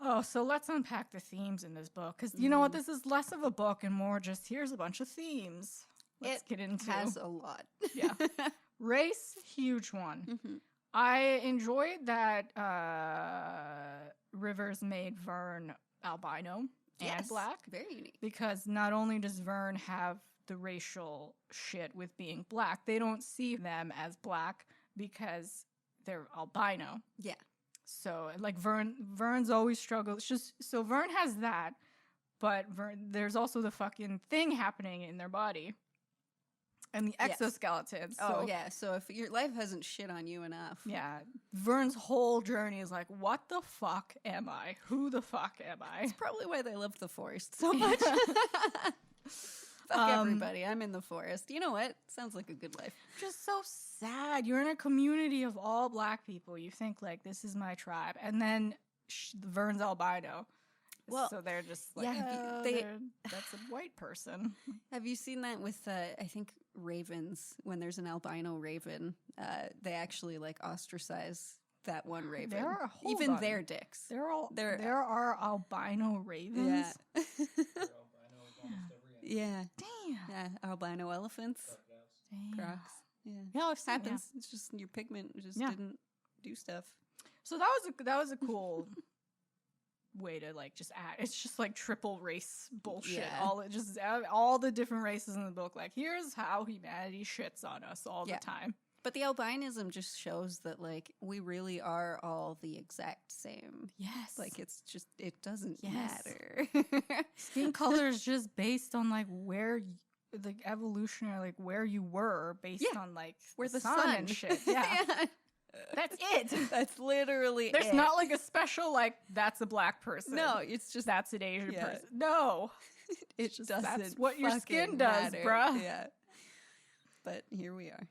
[SPEAKER 1] Oh, so let's unpack the themes in this book. Because you know what? This is less of a book and more just here's a bunch of themes. Let's get into
[SPEAKER 2] Has a lot.
[SPEAKER 1] Yeah. Race, huge one.
[SPEAKER 2] Mhm.
[SPEAKER 1] I enjoyed that Rivers made Vern albino and
[SPEAKER 2] Yes,
[SPEAKER 1] black.
[SPEAKER 2] Very unique.
[SPEAKER 1] Because not only does Vern have the racial shit with being black, they don't see them as black because they're albino.
[SPEAKER 2] Yeah.
[SPEAKER 1] So like Vern's always struggled. It's just so Vern has that, but there's also the fucking thing happening in their body. And the
[SPEAKER 2] Yes.
[SPEAKER 1] exoskeletons.
[SPEAKER 2] Oh
[SPEAKER 1] So,
[SPEAKER 2] yeah. So if your life hasn't shit on you enough,
[SPEAKER 1] yeah. Vern's whole journey is like, what the fuck am I? Who the fuck am I?
[SPEAKER 2] it's probably why they love the forest so much. Fuck everybody. I'm in the forest. You know what? Sounds like a good life.
[SPEAKER 1] Just so sad. You're in a community of all black people. You think like this is my tribe, and then Vern's albino.
[SPEAKER 2] Well,
[SPEAKER 1] so they're just like,
[SPEAKER 2] yeah,
[SPEAKER 1] that's a white person.
[SPEAKER 2] Have you seen that with I think ravens? When there's an albino raven, they actually like ostracize that one raven.
[SPEAKER 1] There are
[SPEAKER 2] even their dicks.
[SPEAKER 1] There are albino ravens.
[SPEAKER 2] Yeah.
[SPEAKER 4] They're albino of almost every animal.
[SPEAKER 2] Yeah.
[SPEAKER 1] Damn.
[SPEAKER 2] Yeah. Albino elephants.
[SPEAKER 4] Crocodiles.
[SPEAKER 1] Damn.
[SPEAKER 2] Crocs. Yeah.
[SPEAKER 1] Yeah, I've seen,
[SPEAKER 2] Happens. It's just your pigment just
[SPEAKER 1] Yeah.
[SPEAKER 2] didn't do stuff.
[SPEAKER 1] So that was a cool way to like just add. It's just like triple race bullshit.
[SPEAKER 2] Yeah.
[SPEAKER 1] All the different races in the book. Like here's how humanity shits on us all
[SPEAKER 2] Yeah.
[SPEAKER 1] the time.
[SPEAKER 2] But the albinism just shows that like we really are all the exact same.
[SPEAKER 1] Yes.
[SPEAKER 2] Like it's just it doesn't
[SPEAKER 1] Yes.
[SPEAKER 2] matter.
[SPEAKER 1] Skin color is just based on like where like evolutionary like where you were based
[SPEAKER 2] Yeah.
[SPEAKER 1] on like
[SPEAKER 2] We're the
[SPEAKER 1] sun
[SPEAKER 2] sun
[SPEAKER 1] and shit. Yeah. That's it.
[SPEAKER 2] That's literally
[SPEAKER 1] There's
[SPEAKER 2] it.
[SPEAKER 1] not like a special like that's a black person.
[SPEAKER 2] No, it's just
[SPEAKER 1] That's an Asian
[SPEAKER 2] Yeah.
[SPEAKER 1] person. No.
[SPEAKER 2] it
[SPEAKER 1] just-
[SPEAKER 2] doesn't.
[SPEAKER 1] that's what your skin
[SPEAKER 2] fucking
[SPEAKER 1] does,
[SPEAKER 2] matter.
[SPEAKER 1] bruh.
[SPEAKER 2] Yeah. But here we are.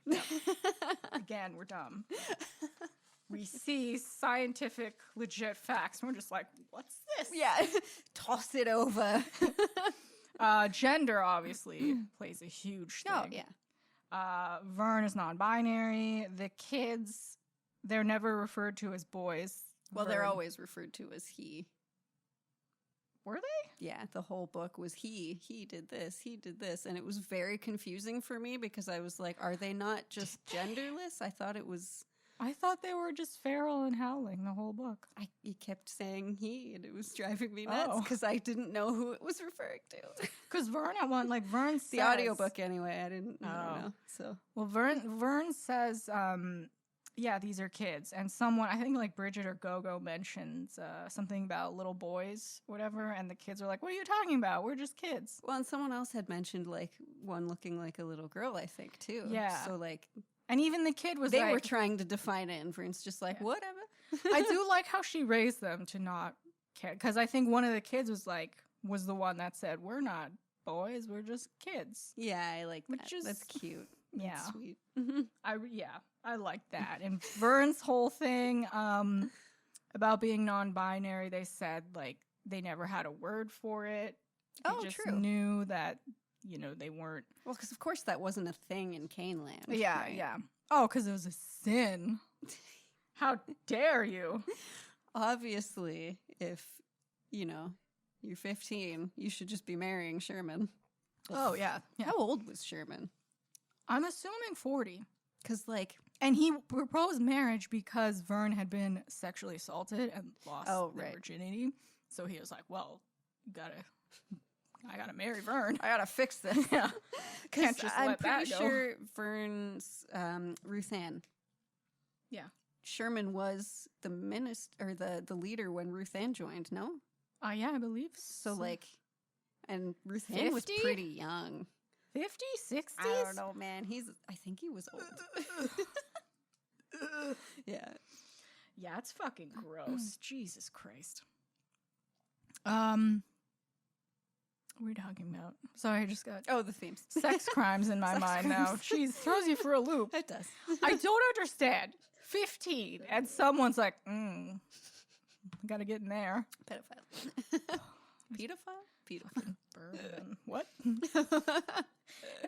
[SPEAKER 1] Again, we're dumb. We see scientific legit facts and we're just like, what's this?
[SPEAKER 2] Yeah. Toss it over.
[SPEAKER 1] Gender obviously plays a huge thing.
[SPEAKER 2] Oh yeah.
[SPEAKER 1] Vern is non-binary. The kids, they're never referred to as boys.
[SPEAKER 2] Well, they're
[SPEAKER 1] Vern-
[SPEAKER 2] always referred to as he.
[SPEAKER 1] Were they?
[SPEAKER 2] Yeah, the whole book was he did this, and it was very confusing for me because I was like, are they not just genderless? I thought it was.
[SPEAKER 1] I thought they were just feral and howling the whole book.
[SPEAKER 2] He kept saying he, and it was driving me nuts
[SPEAKER 1] Oh.
[SPEAKER 2] because I didn't know who it was referring to.
[SPEAKER 1] Because Vern at one, like Vern says,
[SPEAKER 2] The audiobook anyway, I don't
[SPEAKER 1] Oh.
[SPEAKER 2] know. So
[SPEAKER 1] Well, Vern says, yeah, these are kids. And someone, I think like Bridget or Gogo mentions something about little boys, whatever. And the kids are like, what are you talking about? We're just kids.
[SPEAKER 2] well, and someone else had mentioned like one looking like a little girl, I think too.
[SPEAKER 1] Yeah.
[SPEAKER 2] So like
[SPEAKER 1] And even the kid was
[SPEAKER 2] they
[SPEAKER 1] like,
[SPEAKER 2] were trying to define it, and Vern's just like,
[SPEAKER 1] Yeah.
[SPEAKER 2] whatever.
[SPEAKER 1] I do like how she raised them to not care. Because I think one of the kids was the one that said, we're not boys, we're just kids.
[SPEAKER 2] Yeah, I like
[SPEAKER 1] Which
[SPEAKER 2] that.
[SPEAKER 1] is-
[SPEAKER 2] That's cute. That's
[SPEAKER 1] Yeah.
[SPEAKER 2] sweet.
[SPEAKER 1] I like that. And Vern's whole thing about being non-binary, they said like they never had a word for it. They
[SPEAKER 2] Oh,
[SPEAKER 1] just
[SPEAKER 2] true.
[SPEAKER 1] knew that, they weren't.
[SPEAKER 2] Well, because of course that wasn't a thing in Caneland.
[SPEAKER 1] Yeah,
[SPEAKER 2] right?
[SPEAKER 1] yeah. Oh, because it was a sin. How dare you?
[SPEAKER 2] Obviously, if you're 15, you should just be marrying Sherman.
[SPEAKER 1] Oh, yeah.
[SPEAKER 2] How old was Sherman?
[SPEAKER 1] I'm assuming 40.
[SPEAKER 2] Because like,
[SPEAKER 1] And he proposed marriage because Vern had been sexually assaulted and lost their
[SPEAKER 2] right.
[SPEAKER 1] virginity. So he was like, well, I gotta marry Vern.
[SPEAKER 2] I gotta fix this.
[SPEAKER 1] Yeah.
[SPEAKER 2] Because
[SPEAKER 1] Can't just
[SPEAKER 2] I'm
[SPEAKER 1] let that
[SPEAKER 2] pretty
[SPEAKER 1] go.
[SPEAKER 2] sure Vern's Ruth Ann.
[SPEAKER 1] Yeah.
[SPEAKER 2] Sherman was the minister or the leader when Ruth Ann joined. No,
[SPEAKER 1] Yeah, I believe
[SPEAKER 2] so like, and Ruth Ann was
[SPEAKER 1] 50?
[SPEAKER 2] pretty young.
[SPEAKER 1] 50s, 60s?
[SPEAKER 2] I don't know, man. I think he was old. Yeah.
[SPEAKER 1] Yeah, it's fucking gross. Jesus Christ. What are we talking about? Sorry, I just got
[SPEAKER 2] Oh, the themes.
[SPEAKER 1] sex crimes in my
[SPEAKER 2] Sex
[SPEAKER 1] mind now.
[SPEAKER 2] crimes.
[SPEAKER 1] Jeez, throws you for a loop.
[SPEAKER 2] It does.
[SPEAKER 1] I don't understand. 15, and someone's like, gotta get in there.
[SPEAKER 2] Pedophile. Pedophile? Pedophile.
[SPEAKER 1] Burn. What?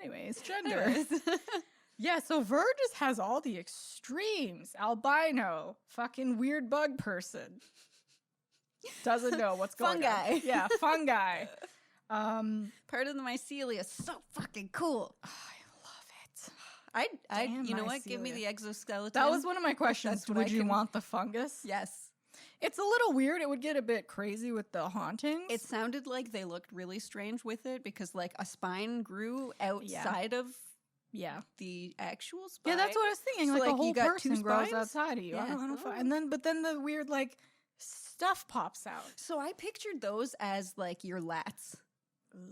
[SPEAKER 1] Anyways, gender. Yeah, so Ver just has all the extremes. Albino, fucking weird bug person. Doesn't know what's going
[SPEAKER 2] Fungi.
[SPEAKER 1] on. Yeah, fungi.
[SPEAKER 2] Part of the mycelia. So fucking cool.
[SPEAKER 1] I love it.
[SPEAKER 2] I
[SPEAKER 1] Damn
[SPEAKER 2] you know what? Give me
[SPEAKER 1] mycelia.
[SPEAKER 2] the exoskeleton.
[SPEAKER 1] That was one of my questions.
[SPEAKER 2] That's what
[SPEAKER 1] Would
[SPEAKER 2] I
[SPEAKER 1] you
[SPEAKER 2] can-
[SPEAKER 1] want the fungus?
[SPEAKER 2] Yes.
[SPEAKER 1] It's a little weird. It would get a bit crazy with the hauntings.
[SPEAKER 2] It sounded like they looked really strange with it because like a spine grew outside of
[SPEAKER 1] yeah.
[SPEAKER 2] the actual spine.
[SPEAKER 1] Yeah, that's what I was thinking.
[SPEAKER 2] So,
[SPEAKER 1] like,
[SPEAKER 2] like,
[SPEAKER 1] a
[SPEAKER 2] you
[SPEAKER 1] whole
[SPEAKER 2] got
[SPEAKER 1] person
[SPEAKER 2] two
[SPEAKER 1] grows
[SPEAKER 2] spines?
[SPEAKER 1] outside of you. I
[SPEAKER 2] Yeah.
[SPEAKER 1] don't know.
[SPEAKER 2] Oh.
[SPEAKER 1] And then, but then the weird like stuff pops out.
[SPEAKER 2] So I pictured those as like your lats.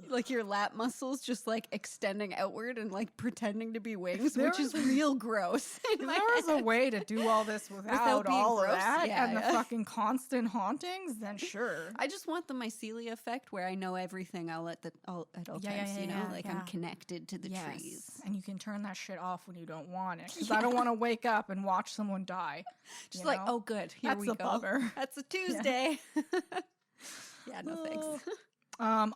[SPEAKER 2] Like your lat muscles just like extending outward and like pretending to be wings,
[SPEAKER 1] There
[SPEAKER 2] which is
[SPEAKER 1] was-
[SPEAKER 2] real gross.
[SPEAKER 1] If there was a way to do all this without
[SPEAKER 2] being
[SPEAKER 1] all of
[SPEAKER 2] gross?
[SPEAKER 1] that
[SPEAKER 2] Yeah,
[SPEAKER 1] and
[SPEAKER 2] yeah.
[SPEAKER 1] the fucking constant hauntings, then sure.
[SPEAKER 2] I just want the mycelia effect where I know everything all at all
[SPEAKER 1] Yeah,
[SPEAKER 2] times,
[SPEAKER 1] yeah,
[SPEAKER 2] you know,
[SPEAKER 1] yeah,
[SPEAKER 2] like
[SPEAKER 1] yeah.
[SPEAKER 2] I'm connected to the trees.
[SPEAKER 1] And you can turn that shit off when you don't want it. Because I don't want to wake up and watch someone die.
[SPEAKER 2] Just
[SPEAKER 1] you
[SPEAKER 2] like,
[SPEAKER 1] know?
[SPEAKER 2] oh, good, here
[SPEAKER 1] That's
[SPEAKER 2] we
[SPEAKER 1] a
[SPEAKER 2] go.
[SPEAKER 1] bummer.
[SPEAKER 2] That's a Tuesday. Yeah, no thanks.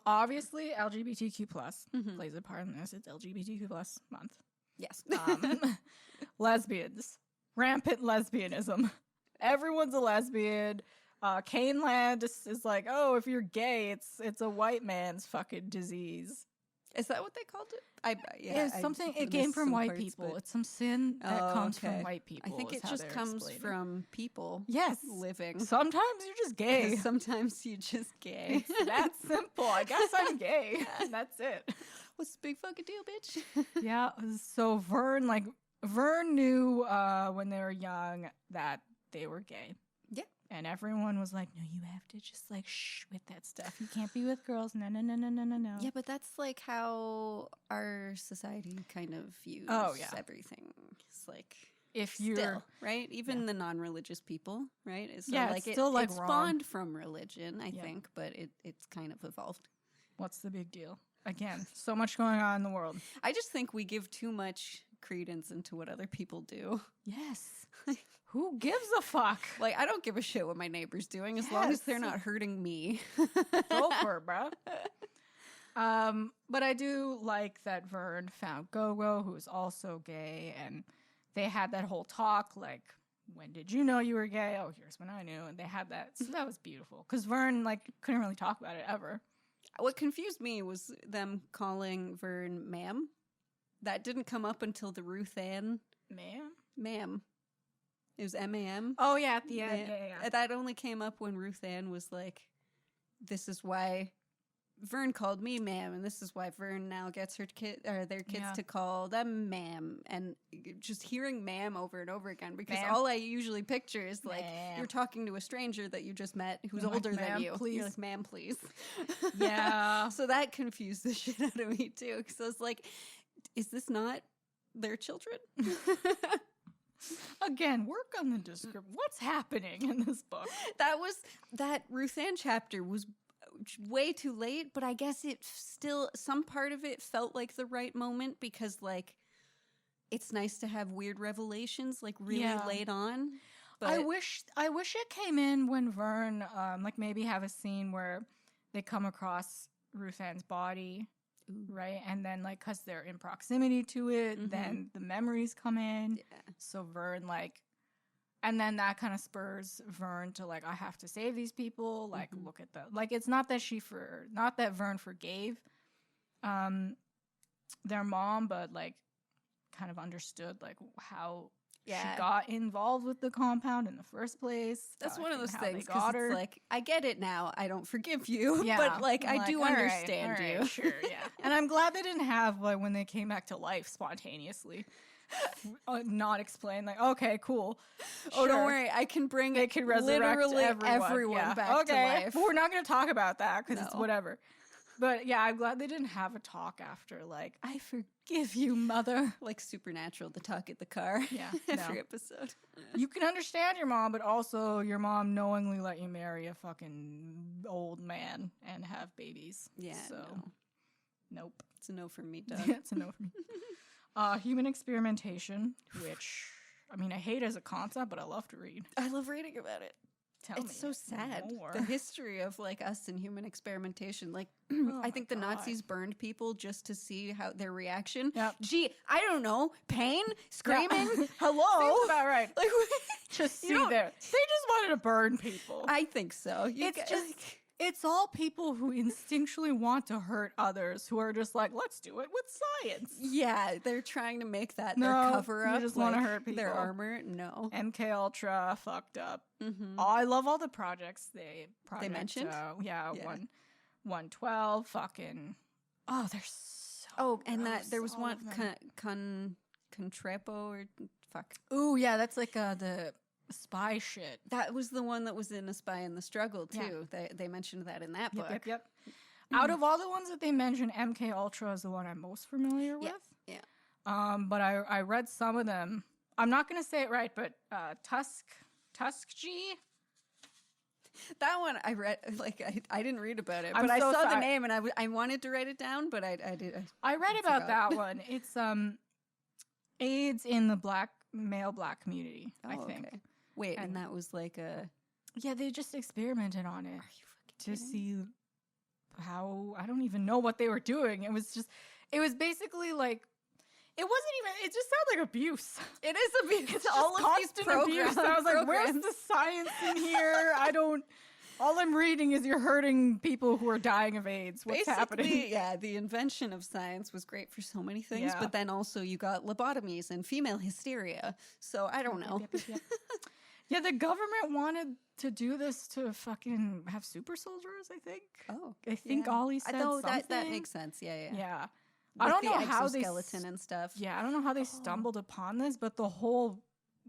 [SPEAKER 1] Obviously, LGBTQ plus
[SPEAKER 2] Mhm.
[SPEAKER 1] plays a part in this. It's LGBTQ plus month.
[SPEAKER 2] Yes.
[SPEAKER 1] Lesbians, rampant lesbianism. Everyone's a lesbian. Caneland is like, oh, if you're gay, it's a white man's fucking disease.
[SPEAKER 2] Is that what they called it?
[SPEAKER 1] It's something. It came from white people. It's some sin that
[SPEAKER 2] Oh,
[SPEAKER 1] comes
[SPEAKER 2] okay.
[SPEAKER 1] from white people.
[SPEAKER 2] I think
[SPEAKER 1] is
[SPEAKER 2] it
[SPEAKER 1] how
[SPEAKER 2] just
[SPEAKER 1] they're
[SPEAKER 2] comes
[SPEAKER 1] explaining.
[SPEAKER 2] from people
[SPEAKER 1] yes.
[SPEAKER 2] living.
[SPEAKER 1] Sometimes you're just gay.
[SPEAKER 2] Sometimes you just gay.
[SPEAKER 1] It's that simple. I guess I'm gay. That's it.
[SPEAKER 2] What's the big fucking deal, bitch?
[SPEAKER 1] Yeah. So Vern knew when they were young that they were gay.
[SPEAKER 2] Yeah.
[SPEAKER 1] And everyone was like, no, you have to just like shh with that stuff. You can't be with girls. No, no, no, no, no, no, no.
[SPEAKER 2] Yeah, but that's like how our society kind of views everything. It's like
[SPEAKER 1] If you're
[SPEAKER 2] still, right? Even the non-religious people, right? So
[SPEAKER 1] Yeah,
[SPEAKER 2] like
[SPEAKER 1] it's still, like,
[SPEAKER 2] it's
[SPEAKER 1] wrong.
[SPEAKER 2] spawned from religion, I
[SPEAKER 1] Yeah.
[SPEAKER 2] think, but it's kind of evolved.
[SPEAKER 1] what's the big deal? Again, so much going on in the world.
[SPEAKER 2] I just think we give too much credence into what other people do.
[SPEAKER 1] Yes. Who gives a fuck?
[SPEAKER 2] Like, I don't give a shit what my neighbor's doing as long as they're
[SPEAKER 1] Yes.
[SPEAKER 2] not hurting me.
[SPEAKER 1] Go for it, bro. But I do like that Vern found Gogo, who is also gay, and they had that whole talk, like, when did you know you were gay? Oh, here's when I knew. And they had that. So that was beautiful. Because Vern, like, couldn't really talk about it ever.
[SPEAKER 2] What confused me was them calling Vern ma'am. That didn't come up until the Ruth Ann ma'am. It was M-A-M.
[SPEAKER 1] Oh, yeah, at the end. Yeah.
[SPEAKER 2] That only came up when Ruth Ann was like, this is why Vern called me ma'am, and this is why Vern now gets their kids
[SPEAKER 1] Yeah.
[SPEAKER 2] to call them ma'am. And just hearing ma'am over and over again, because
[SPEAKER 1] Ma'am.
[SPEAKER 2] all I usually picture is like
[SPEAKER 1] Ma'am.
[SPEAKER 2] you're talking to a stranger that you just met who's
[SPEAKER 1] You're like,
[SPEAKER 2] older
[SPEAKER 1] "Ma'am,
[SPEAKER 2] than you.
[SPEAKER 1] please."
[SPEAKER 2] You're like, ma'am, please.
[SPEAKER 1] Yeah.
[SPEAKER 2] So that confused the shit out of me too, because I was like, is this not their children?
[SPEAKER 1] Again, work on the description. What's happening in this book?
[SPEAKER 2] That Ruth Ann chapter was way too late, but I guess it still, some part of it felt like the right moment, because like it's nice to have weird revelations like really
[SPEAKER 1] Yeah.
[SPEAKER 2] late on. But
[SPEAKER 1] I wish it came in when Vern, like maybe have a scene where they come across Ruth Ann's body,
[SPEAKER 2] Ooh.
[SPEAKER 1] right? And then like, cause they're in proximity to it,
[SPEAKER 2] Mhm.
[SPEAKER 1] then the memories come in.
[SPEAKER 2] Yeah.
[SPEAKER 1] So Vern like, and then that kind of spurs Vern to like, I have to save these people. Like,
[SPEAKER 2] Mhm.
[SPEAKER 1] look at the, like, it's not that Vern forgave, their mom, but like kind of understood like how
[SPEAKER 2] Yeah.
[SPEAKER 1] she got involved with the compound in the first place.
[SPEAKER 2] That's one of those
[SPEAKER 1] and how they
[SPEAKER 2] things,
[SPEAKER 1] got
[SPEAKER 2] because
[SPEAKER 1] her.
[SPEAKER 2] it's like, I get it now. I don't forgive you,
[SPEAKER 1] Yeah,
[SPEAKER 2] but like
[SPEAKER 1] I'm
[SPEAKER 2] I do
[SPEAKER 1] all right,
[SPEAKER 2] understand
[SPEAKER 1] all right,
[SPEAKER 2] you.
[SPEAKER 1] Sure, yeah. And I'm glad they didn't have like when they came back to life spontaneously, not explain like, okay, cool.
[SPEAKER 2] Oh, don't
[SPEAKER 1] Sure.
[SPEAKER 2] worry. I can bring
[SPEAKER 1] They could resurrect
[SPEAKER 2] literally
[SPEAKER 1] everyone,
[SPEAKER 2] everyone
[SPEAKER 1] Yeah.
[SPEAKER 2] back
[SPEAKER 1] okay.
[SPEAKER 2] to life.
[SPEAKER 1] But we're not going to talk about that because it's
[SPEAKER 2] No.
[SPEAKER 1] whatever. But yeah, I'm glad they didn't have a talk after, like, I forgive you, mother.
[SPEAKER 2] Like Supernatural, the talk at the car.
[SPEAKER 1] Yeah,
[SPEAKER 2] Every
[SPEAKER 1] no.
[SPEAKER 2] episode.
[SPEAKER 1] You can understand your mom, but also your mom knowingly let you marry a fucking old man and have babies.
[SPEAKER 2] Yeah,
[SPEAKER 1] So,
[SPEAKER 2] no.
[SPEAKER 1] nope.
[SPEAKER 2] It's a no from me, Doug.
[SPEAKER 1] It's a no for me. Human experimentation, which, I mean, I hate as a concept, but I love to read.
[SPEAKER 2] I love reading about it.
[SPEAKER 1] Tell me.
[SPEAKER 2] It's so sad.
[SPEAKER 1] more.
[SPEAKER 2] The history of like us and human experimentation. Like,
[SPEAKER 1] Oh
[SPEAKER 2] I think
[SPEAKER 1] my
[SPEAKER 2] the
[SPEAKER 1] God.
[SPEAKER 2] Nazis burned people just to see how their reaction.
[SPEAKER 1] Yep.
[SPEAKER 2] Gee, I don't know. Pain, screaming.
[SPEAKER 1] Seems
[SPEAKER 2] Hello.
[SPEAKER 1] about right.
[SPEAKER 2] Like,
[SPEAKER 1] Just
[SPEAKER 2] you
[SPEAKER 1] see
[SPEAKER 2] don't-
[SPEAKER 1] there. They just wanted to burn people.
[SPEAKER 2] I think so.
[SPEAKER 1] It's just, it's all people who instinctually want to hurt others who are just like, let's do it with science.
[SPEAKER 2] yeah, they're trying to make that
[SPEAKER 1] No,
[SPEAKER 2] their cover
[SPEAKER 1] you
[SPEAKER 2] up.
[SPEAKER 1] just wanna
[SPEAKER 2] like,
[SPEAKER 1] hurt
[SPEAKER 2] their
[SPEAKER 1] people.
[SPEAKER 2] armor. No.
[SPEAKER 1] MK Ultra fucked up.
[SPEAKER 2] Mm-hmm.
[SPEAKER 1] Oh, I love all the projects they
[SPEAKER 2] mentioned?
[SPEAKER 1] Yeah,
[SPEAKER 2] Yeah.
[SPEAKER 1] 112, fucking. Oh, they're so.
[SPEAKER 2] Oh, and that
[SPEAKER 1] gross,
[SPEAKER 2] there was
[SPEAKER 1] all
[SPEAKER 2] one
[SPEAKER 1] of them.
[SPEAKER 2] Contrepo or fuck.
[SPEAKER 1] Ooh, yeah, that's like the spy shit.
[SPEAKER 2] That was the one that was in A Spy in the Struggle too.
[SPEAKER 1] Yeah.
[SPEAKER 2] They mentioned that in that book.
[SPEAKER 1] Yep. Out of all the ones that they mentioned, MK Ultra is the one I'm most familiar with.
[SPEAKER 2] Yeah.
[SPEAKER 1] But I read some of them. I'm not gonna say it right, but Tuskegee.
[SPEAKER 2] That one I read, like I didn't read about it,
[SPEAKER 1] I'm
[SPEAKER 2] but I
[SPEAKER 1] so
[SPEAKER 2] saw the
[SPEAKER 1] sorry.
[SPEAKER 2] name and I wanted to write it down, but I did.
[SPEAKER 1] I read
[SPEAKER 2] I
[SPEAKER 1] about
[SPEAKER 2] forgot.
[SPEAKER 1] that one. It's AIDS in the male black community, I
[SPEAKER 2] Oh,
[SPEAKER 1] think.
[SPEAKER 2] okay. Wait, and
[SPEAKER 1] And-
[SPEAKER 2] that was like a.
[SPEAKER 1] Yeah, they just experimented on it
[SPEAKER 2] Are you fucking
[SPEAKER 1] to
[SPEAKER 2] kidding?
[SPEAKER 1] see how, I don't even know what they were doing. It was basically like, it just sounded like abuse.
[SPEAKER 2] It is abuse.
[SPEAKER 1] It's
[SPEAKER 2] all
[SPEAKER 1] just
[SPEAKER 2] of these
[SPEAKER 1] constant abuse. I was like, where's
[SPEAKER 2] programs.
[SPEAKER 1] the science in here? All I'm reading is you're hurting people who are dying of AIDS. What's happening?
[SPEAKER 2] Basically, yeah, the invention of science was great for so many things,
[SPEAKER 1] Yeah.
[SPEAKER 2] but then also you got lobotomies and female hysteria. So I don't know.
[SPEAKER 1] Yep. Yeah, the government wanted to do this to fucking have super soldiers, I think.
[SPEAKER 2] Oh,
[SPEAKER 1] I think
[SPEAKER 2] yeah.
[SPEAKER 1] Ollie said
[SPEAKER 2] know that
[SPEAKER 1] something.
[SPEAKER 2] makes sense. Yeah.
[SPEAKER 1] Yeah.
[SPEAKER 2] With
[SPEAKER 1] I don't
[SPEAKER 2] the
[SPEAKER 1] know how they
[SPEAKER 2] exoskeleton and stuff.
[SPEAKER 1] Yeah, I don't know how they stumbled upon this, but the whole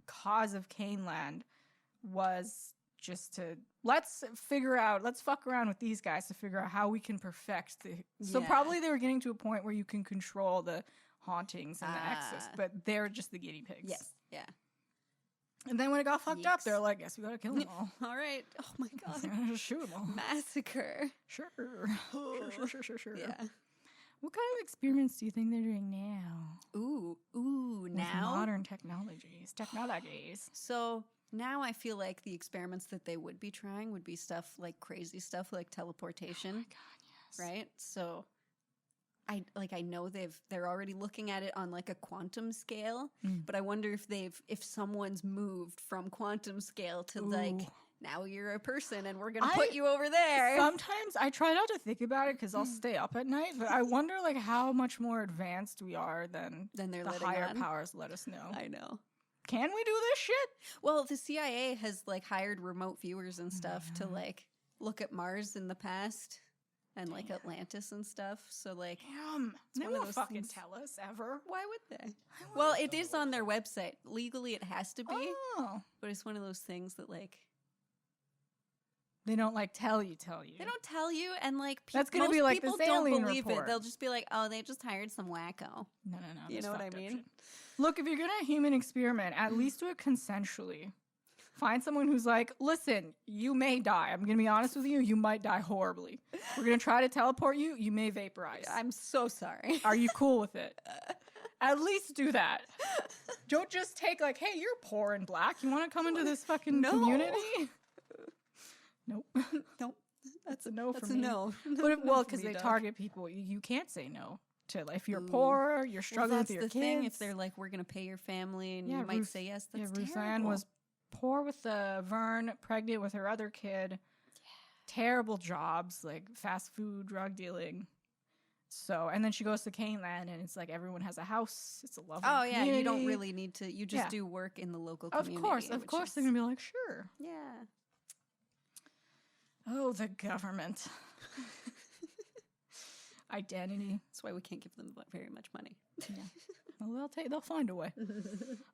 [SPEAKER 1] cause of Caneland was just to let's fuck around with these guys to figure out how we can perfect the. So
[SPEAKER 2] Yeah.
[SPEAKER 1] probably they were getting to a point where you can control the hauntings and the exorcist,
[SPEAKER 2] Ah.
[SPEAKER 1] but they're just the guinea pigs.
[SPEAKER 2] Yes. Yeah.
[SPEAKER 1] And then when it got fucked up,
[SPEAKER 2] Yikes.
[SPEAKER 1] they're like, guess we gotta kill them all.
[SPEAKER 2] All right. Oh my god.
[SPEAKER 1] Just shoot them all.
[SPEAKER 2] Massacre.
[SPEAKER 1] Sure. Sure.
[SPEAKER 2] Yeah.
[SPEAKER 1] What kind of experiments do you think they're doing now?
[SPEAKER 2] Ooh.
[SPEAKER 1] With
[SPEAKER 2] Now.
[SPEAKER 1] modern technologies.
[SPEAKER 2] So now I feel like the experiments that they would be trying would be stuff like crazy stuff like teleportation.
[SPEAKER 1] Oh my god, yes.
[SPEAKER 2] Right? So I know they're already looking at it on like a quantum scale,
[SPEAKER 1] Mm.
[SPEAKER 2] but I wonder if someone's moved from quantum scale to like
[SPEAKER 1] Ooh.
[SPEAKER 2] now you're a person and we're gonna
[SPEAKER 1] I-
[SPEAKER 2] put you over there.
[SPEAKER 1] Sometimes I try not to think about it because I'll stay up at night, but I wonder like how much more advanced we are than
[SPEAKER 2] Then they're
[SPEAKER 1] the
[SPEAKER 2] letting
[SPEAKER 1] higher
[SPEAKER 2] on.
[SPEAKER 1] powers let us know.
[SPEAKER 2] I know.
[SPEAKER 1] Can we do this shit?
[SPEAKER 2] Well, the CIA has like hired remote viewers and stuff to like look at Mars in the past and like Atlantis and stuff. So like
[SPEAKER 1] Damn, they
[SPEAKER 2] one of
[SPEAKER 1] won't
[SPEAKER 2] those
[SPEAKER 1] fucking
[SPEAKER 2] things-
[SPEAKER 1] tell us ever.
[SPEAKER 2] why would they? Well, it is on their website. Legally it has to be,
[SPEAKER 1] Oh,
[SPEAKER 2] but it's one of those things that like
[SPEAKER 1] they don't like tell you.
[SPEAKER 2] they don't tell you, and like
[SPEAKER 1] That's gonna
[SPEAKER 2] most
[SPEAKER 1] be like
[SPEAKER 2] people
[SPEAKER 1] this
[SPEAKER 2] don't
[SPEAKER 1] alien
[SPEAKER 2] believe
[SPEAKER 1] report.
[SPEAKER 2] it. They'll just be like, "Oh, they just hired some wacko."
[SPEAKER 1] No.
[SPEAKER 2] You
[SPEAKER 1] that's
[SPEAKER 2] know what I
[SPEAKER 1] fucked up
[SPEAKER 2] mean?
[SPEAKER 1] shit. Look, if you're gonna human experiment, at least do it consensually. Find someone who's like, listen, you may die. I'm gonna be honest with you. You might die horribly. We're gonna try to teleport you. You may vaporize.
[SPEAKER 2] I'm so sorry.
[SPEAKER 1] Are you cool with it? At least do that. Don't just take like, hey, you're poor and black. You want to come into this fucking
[SPEAKER 2] No.
[SPEAKER 1] community? Nope.
[SPEAKER 2] Nope.
[SPEAKER 1] That's a no
[SPEAKER 2] That's
[SPEAKER 1] for
[SPEAKER 2] a
[SPEAKER 1] me.
[SPEAKER 2] no.
[SPEAKER 1] But if,
[SPEAKER 2] No
[SPEAKER 1] well,
[SPEAKER 2] for
[SPEAKER 1] because
[SPEAKER 2] me,
[SPEAKER 1] they
[SPEAKER 2] dog.
[SPEAKER 1] target people. You can't say no to like, if you're
[SPEAKER 2] Ooh.
[SPEAKER 1] poor, you're
[SPEAKER 2] Well,
[SPEAKER 1] struggling
[SPEAKER 2] that's
[SPEAKER 1] with your
[SPEAKER 2] the
[SPEAKER 1] kids.
[SPEAKER 2] thing. If they're like, "We're gonna pay your family," and
[SPEAKER 1] Yeah,
[SPEAKER 2] you might
[SPEAKER 1] Ruth-
[SPEAKER 2] say yes, that's
[SPEAKER 1] Ruth Ann
[SPEAKER 2] terrible.
[SPEAKER 1] was poor with the Vern, pregnant with her other kid. Terrible jobs, like fast food, drug dealing. So, and then she goes to Caneland, and it's like everyone has a house. It's a lovely.
[SPEAKER 2] Oh yeah, you don't
[SPEAKER 1] community.
[SPEAKER 2] really need to. You just
[SPEAKER 1] Yeah.
[SPEAKER 2] do work in the local
[SPEAKER 1] Of
[SPEAKER 2] community.
[SPEAKER 1] course,
[SPEAKER 2] which
[SPEAKER 1] they're
[SPEAKER 2] is-
[SPEAKER 1] gonna be like, sure.
[SPEAKER 2] Yeah.
[SPEAKER 1] Oh, the government. Identity.
[SPEAKER 2] That's why we can't give them very much money.
[SPEAKER 1] Well, they'll find a way.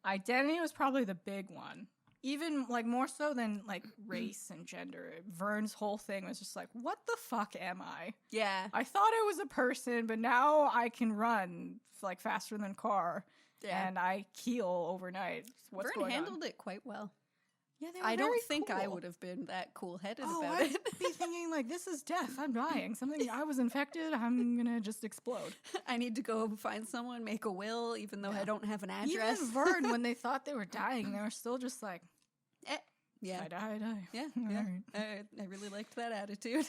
[SPEAKER 1] Identity was probably the big one. even like more so than like race and gender, Vern's whole thing was just like, what the fuck am I?
[SPEAKER 2] Yeah.
[SPEAKER 1] I thought I was a person, but now I can run like faster than a car, and I keel overnight. What's
[SPEAKER 2] Vern
[SPEAKER 1] going
[SPEAKER 2] handled
[SPEAKER 1] on?
[SPEAKER 2] it quite well.
[SPEAKER 1] Yeah, they were
[SPEAKER 2] I don't
[SPEAKER 1] very
[SPEAKER 2] think I
[SPEAKER 1] cool.
[SPEAKER 2] would have been that cool-headed
[SPEAKER 1] Oh,
[SPEAKER 2] about
[SPEAKER 1] I'd
[SPEAKER 2] it.
[SPEAKER 1] be thinking like, this is death. I'm dying. Something I was infected. I'm gonna just explode.
[SPEAKER 2] I need to go find someone, make a will, even though I don't have an address.
[SPEAKER 1] Even Vern, when they thought they were dying, they were still just like,
[SPEAKER 2] Yeah.
[SPEAKER 1] I die, I die.
[SPEAKER 2] Yeah.
[SPEAKER 1] All
[SPEAKER 2] Yeah.
[SPEAKER 1] right.
[SPEAKER 2] I really liked that attitude.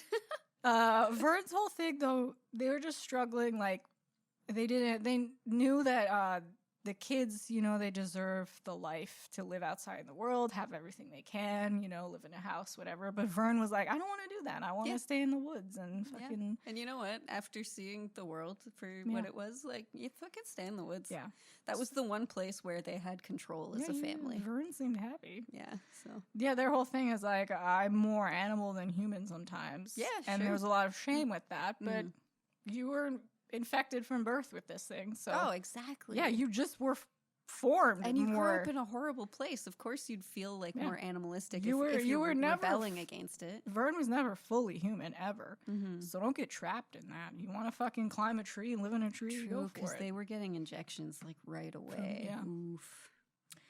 [SPEAKER 1] Vern's whole thing, though, they were just struggling. Like, they knew that the kids, you know, they deserve the life to live outside in the world, have everything they can, you know, live in a house, whatever. But Vern was like, I don't want to do that. I want to stay in the woods and fucking.
[SPEAKER 2] And you know what? After seeing the world for what it was, like, you fucking stay in the woods.
[SPEAKER 1] Yeah.
[SPEAKER 2] That was the one place where they had control as a family.
[SPEAKER 1] Vern seemed happy.
[SPEAKER 2] Yeah. So.
[SPEAKER 1] Yeah, their whole thing is like, I'm more animal than human sometimes.
[SPEAKER 2] Yeah,
[SPEAKER 1] and
[SPEAKER 2] sure.
[SPEAKER 1] there was a lot of shame with that, but you were infected from birth with this thing, so
[SPEAKER 2] Oh, exactly.
[SPEAKER 1] yeah, you just were formed,
[SPEAKER 2] And you
[SPEAKER 1] more.
[SPEAKER 2] grew up in a horrible place. Of course, you'd feel like more animalistic
[SPEAKER 1] You
[SPEAKER 2] if you were
[SPEAKER 1] never
[SPEAKER 2] rebelling against it.
[SPEAKER 1] Vern was never fully human ever, so don't get trapped in that. You want to fucking climb a tree and live in a tree? Go for
[SPEAKER 2] because
[SPEAKER 1] it.
[SPEAKER 2] they were getting injections like right away.
[SPEAKER 1] yeah.
[SPEAKER 2] Oof.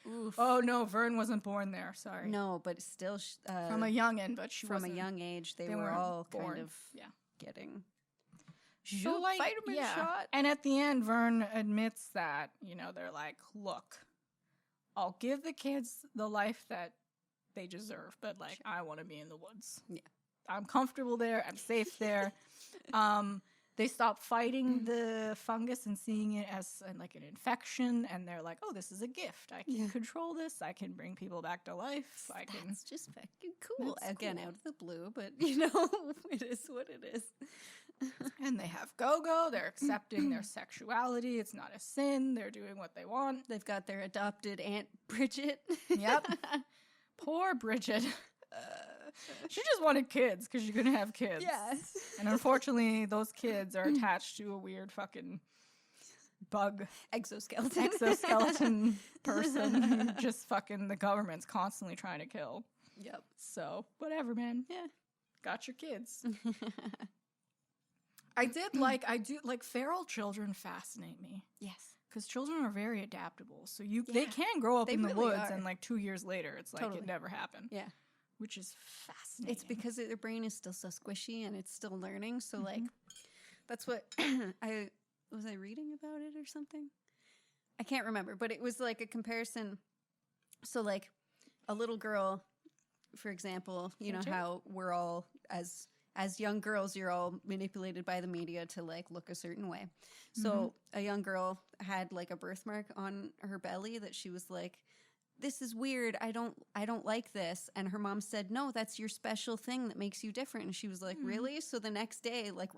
[SPEAKER 2] Oof.
[SPEAKER 1] Oh no, Vern wasn't born there. Sorry,
[SPEAKER 2] No, but still,
[SPEAKER 1] from a youngin', but she
[SPEAKER 2] from a
[SPEAKER 1] wasn't.
[SPEAKER 2] young age, they were
[SPEAKER 1] weren't
[SPEAKER 2] all
[SPEAKER 1] born.
[SPEAKER 2] kind of getting.
[SPEAKER 1] So like,
[SPEAKER 2] vitamin shot.
[SPEAKER 1] And at the end, Vern admits that, you know, they're like, look, I'll give the kids the life that they deserve, but like, I want to be in the woods.
[SPEAKER 2] Yeah.
[SPEAKER 1] I'm comfortable there. I'm safe there. They stop fighting the fungus and seeing it as like an infection, and they're like, oh, this is a gift. I can control this. I can bring people back to life. I can.
[SPEAKER 2] That's just fucking cool.
[SPEAKER 1] That's
[SPEAKER 2] Again,
[SPEAKER 1] cool.
[SPEAKER 2] out of the blue, but you know, it is what it is.
[SPEAKER 1] And they have go-go. They're accepting their sexuality. It's not a sin. They're doing what they want.
[SPEAKER 2] They've got their adopted Aunt Bridget.
[SPEAKER 1] Yep. Poor Bridget. She just wanted kids because she couldn't have kids.
[SPEAKER 2] Yes.
[SPEAKER 1] And unfortunately, those kids are attached to a weird fucking bug exoskeleton person who just fucking the government's constantly trying to kill.
[SPEAKER 2] Yep.
[SPEAKER 1] So, whatever, man.
[SPEAKER 2] Yeah.
[SPEAKER 1] Got your kids. I do like feral children fascinate me.
[SPEAKER 2] Yes.
[SPEAKER 1] Because children are very adaptable. So they can grow up
[SPEAKER 2] They
[SPEAKER 1] in the
[SPEAKER 2] really
[SPEAKER 1] woods
[SPEAKER 2] are.
[SPEAKER 1] and like 2 years later, it's like
[SPEAKER 2] Totally.
[SPEAKER 1] it never happened.
[SPEAKER 2] Yeah.
[SPEAKER 1] Which is fascinating.
[SPEAKER 2] It's because their brain is still so squishy and it's still learning. So like, that's what I reading about it or something. I can't remember, but it was like a comparison. So like, a little girl, for example, you know how we're all as young girls, you're all manipulated by the media to like look a certain way. So a young girl had like a birthmark on her belly that she was like, this is weird. I don't like this. And her mom said, no, that's your special thing that makes you different. And she was like, really? So the next day, like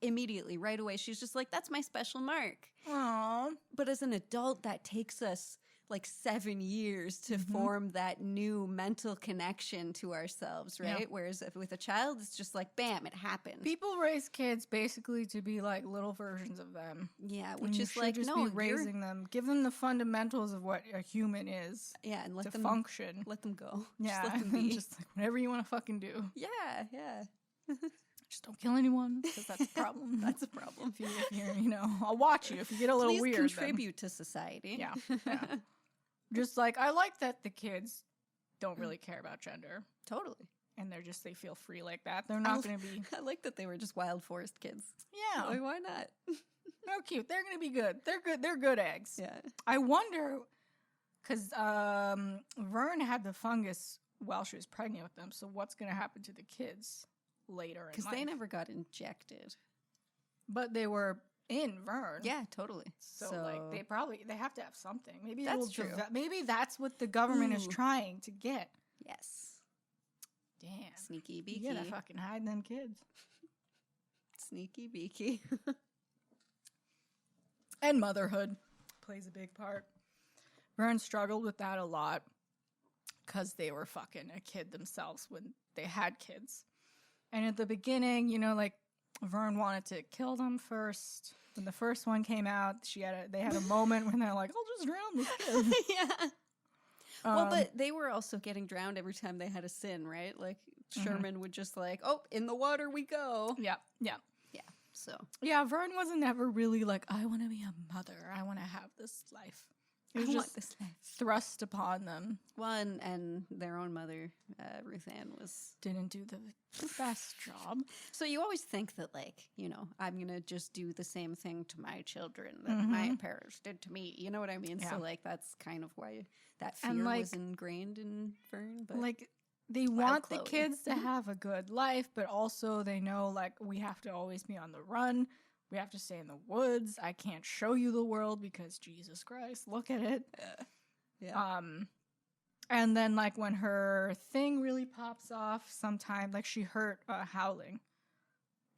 [SPEAKER 2] immediately, right away, she's just like, that's my special mark.
[SPEAKER 1] Aww.
[SPEAKER 2] But as an adult, that takes us like 7 years to form that new mental connection to ourselves, right?
[SPEAKER 1] Yeah.
[SPEAKER 2] Whereas if with a child, it's just like, bam, it happened.
[SPEAKER 1] People raise kids basically to be like little versions of them.
[SPEAKER 2] Yeah,
[SPEAKER 1] And
[SPEAKER 2] which
[SPEAKER 1] you
[SPEAKER 2] is
[SPEAKER 1] should
[SPEAKER 2] like,
[SPEAKER 1] just
[SPEAKER 2] no,
[SPEAKER 1] be
[SPEAKER 2] you're-
[SPEAKER 1] raising them, give them the fundamentals of what a human is
[SPEAKER 2] yeah, and let
[SPEAKER 1] to
[SPEAKER 2] them
[SPEAKER 1] function.
[SPEAKER 2] let them go.
[SPEAKER 1] Yeah,
[SPEAKER 2] just let them
[SPEAKER 1] and then
[SPEAKER 2] be.
[SPEAKER 1] just like whatever you want to fucking do.
[SPEAKER 2] Yeah, yeah.
[SPEAKER 1] Just don't kill anyone because that's a problem.
[SPEAKER 2] That's a problem.
[SPEAKER 1] if you're, you know, I'll watch you if you get a little
[SPEAKER 2] Please
[SPEAKER 1] weird. then-
[SPEAKER 2] contribute to society.
[SPEAKER 1] Yeah, yeah. Just like I like that the kids don't really care about gender,
[SPEAKER 2] Totally.
[SPEAKER 1] and they feel free like that. They're not going to be.
[SPEAKER 2] I like that they were just wild forest kids.
[SPEAKER 1] Yeah,
[SPEAKER 2] Like, why not?
[SPEAKER 1] they're cute. They're going to be good. They're good. They're good eggs.
[SPEAKER 2] Yeah.
[SPEAKER 1] I wonder, because Vern had the fungus while she was pregnant with them. So what's going to happen to the kids later in
[SPEAKER 2] Because
[SPEAKER 1] life?
[SPEAKER 2] they never got injected.
[SPEAKER 1] But they were in Vern.
[SPEAKER 2] Yeah, totally.
[SPEAKER 1] So like they have to have something. Maybe
[SPEAKER 2] That's
[SPEAKER 1] it'll
[SPEAKER 2] true.
[SPEAKER 1] maybe that's what the government is
[SPEAKER 2] Ooh.
[SPEAKER 1] trying to get.
[SPEAKER 2] Yes.
[SPEAKER 1] Damn.
[SPEAKER 2] Sneaky beaky.
[SPEAKER 1] You gotta fucking hide them kids.
[SPEAKER 2] Sneaky beaky.
[SPEAKER 1] And motherhood plays a big part. Vern struggled with that a lot because they were fucking a kid themselves when they had kids. And at the beginning, you know, like Vern wanted to kill them first. When the first one came out, they had a moment when they're like, "I'll just drown this kid."
[SPEAKER 2] Yeah. Well, but they were also getting drowned every time they had a sin, right? Like Sherman would just like, oh, in the water we go.
[SPEAKER 1] Yeah.
[SPEAKER 2] Yeah. So
[SPEAKER 1] Yeah, Vern wasn't ever really like, I want to be a mother. I want to have this life. It was
[SPEAKER 2] I
[SPEAKER 1] just
[SPEAKER 2] want this life.
[SPEAKER 1] thrust upon them.
[SPEAKER 2] One and their own mother, Ruth Ann, was.
[SPEAKER 1] Didn't do the best job.
[SPEAKER 2] So you always think that, like, you know, I'm gonna just do the same thing to my children that my parents did to me. You know what I mean?
[SPEAKER 1] Yeah.
[SPEAKER 2] So like that's kind of why that fear
[SPEAKER 1] And, like,
[SPEAKER 2] was ingrained in Vern. But
[SPEAKER 1] Like, they want the
[SPEAKER 2] Chloe.
[SPEAKER 1] kids to have a good life, but also they know, like, we have to always be on the run. We have to stay in the woods. I can't show you the world because Jesus Christ, look at it.
[SPEAKER 2] yeah.
[SPEAKER 1] And then, like, when her thing really pops off, sometime, like, she hurt Howling.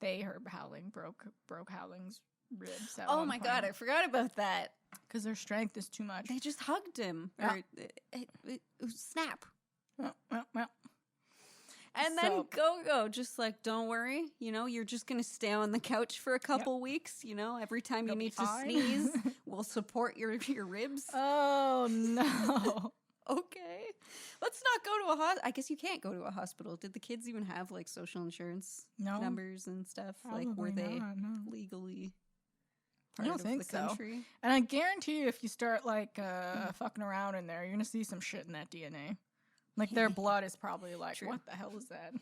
[SPEAKER 1] They heard Howling, broke Howling's ribs.
[SPEAKER 2] Oh my God, I forgot about that.
[SPEAKER 1] Because their strength is too much.
[SPEAKER 2] They just hugged him.
[SPEAKER 1] Yeah.
[SPEAKER 2] Or it snap.
[SPEAKER 1] Well.
[SPEAKER 2] And then Go just like, don't worry, you know, you're just gonna stay on the couch for a couple weeks, you know, every time
[SPEAKER 1] You'll
[SPEAKER 2] you
[SPEAKER 1] be
[SPEAKER 2] need to
[SPEAKER 1] fine.
[SPEAKER 2] sneeze, we'll support your ribs.
[SPEAKER 1] Oh, no.
[SPEAKER 2] Okay. Let's not go to a hospital. I guess you can't go to a hospital. Did the kids even have like social insurance
[SPEAKER 1] No.
[SPEAKER 2] numbers and stuff?
[SPEAKER 1] Probably
[SPEAKER 2] like, were they
[SPEAKER 1] not, no.
[SPEAKER 2] legally
[SPEAKER 1] I
[SPEAKER 2] part
[SPEAKER 1] don't
[SPEAKER 2] of
[SPEAKER 1] think
[SPEAKER 2] the
[SPEAKER 1] so.
[SPEAKER 2] country?
[SPEAKER 1] And I guarantee you, if you start, like, fucking around in there, you're going to see some shit in that DNA. Like, their blood is probably like,
[SPEAKER 2] True.
[SPEAKER 1] what the hell is that?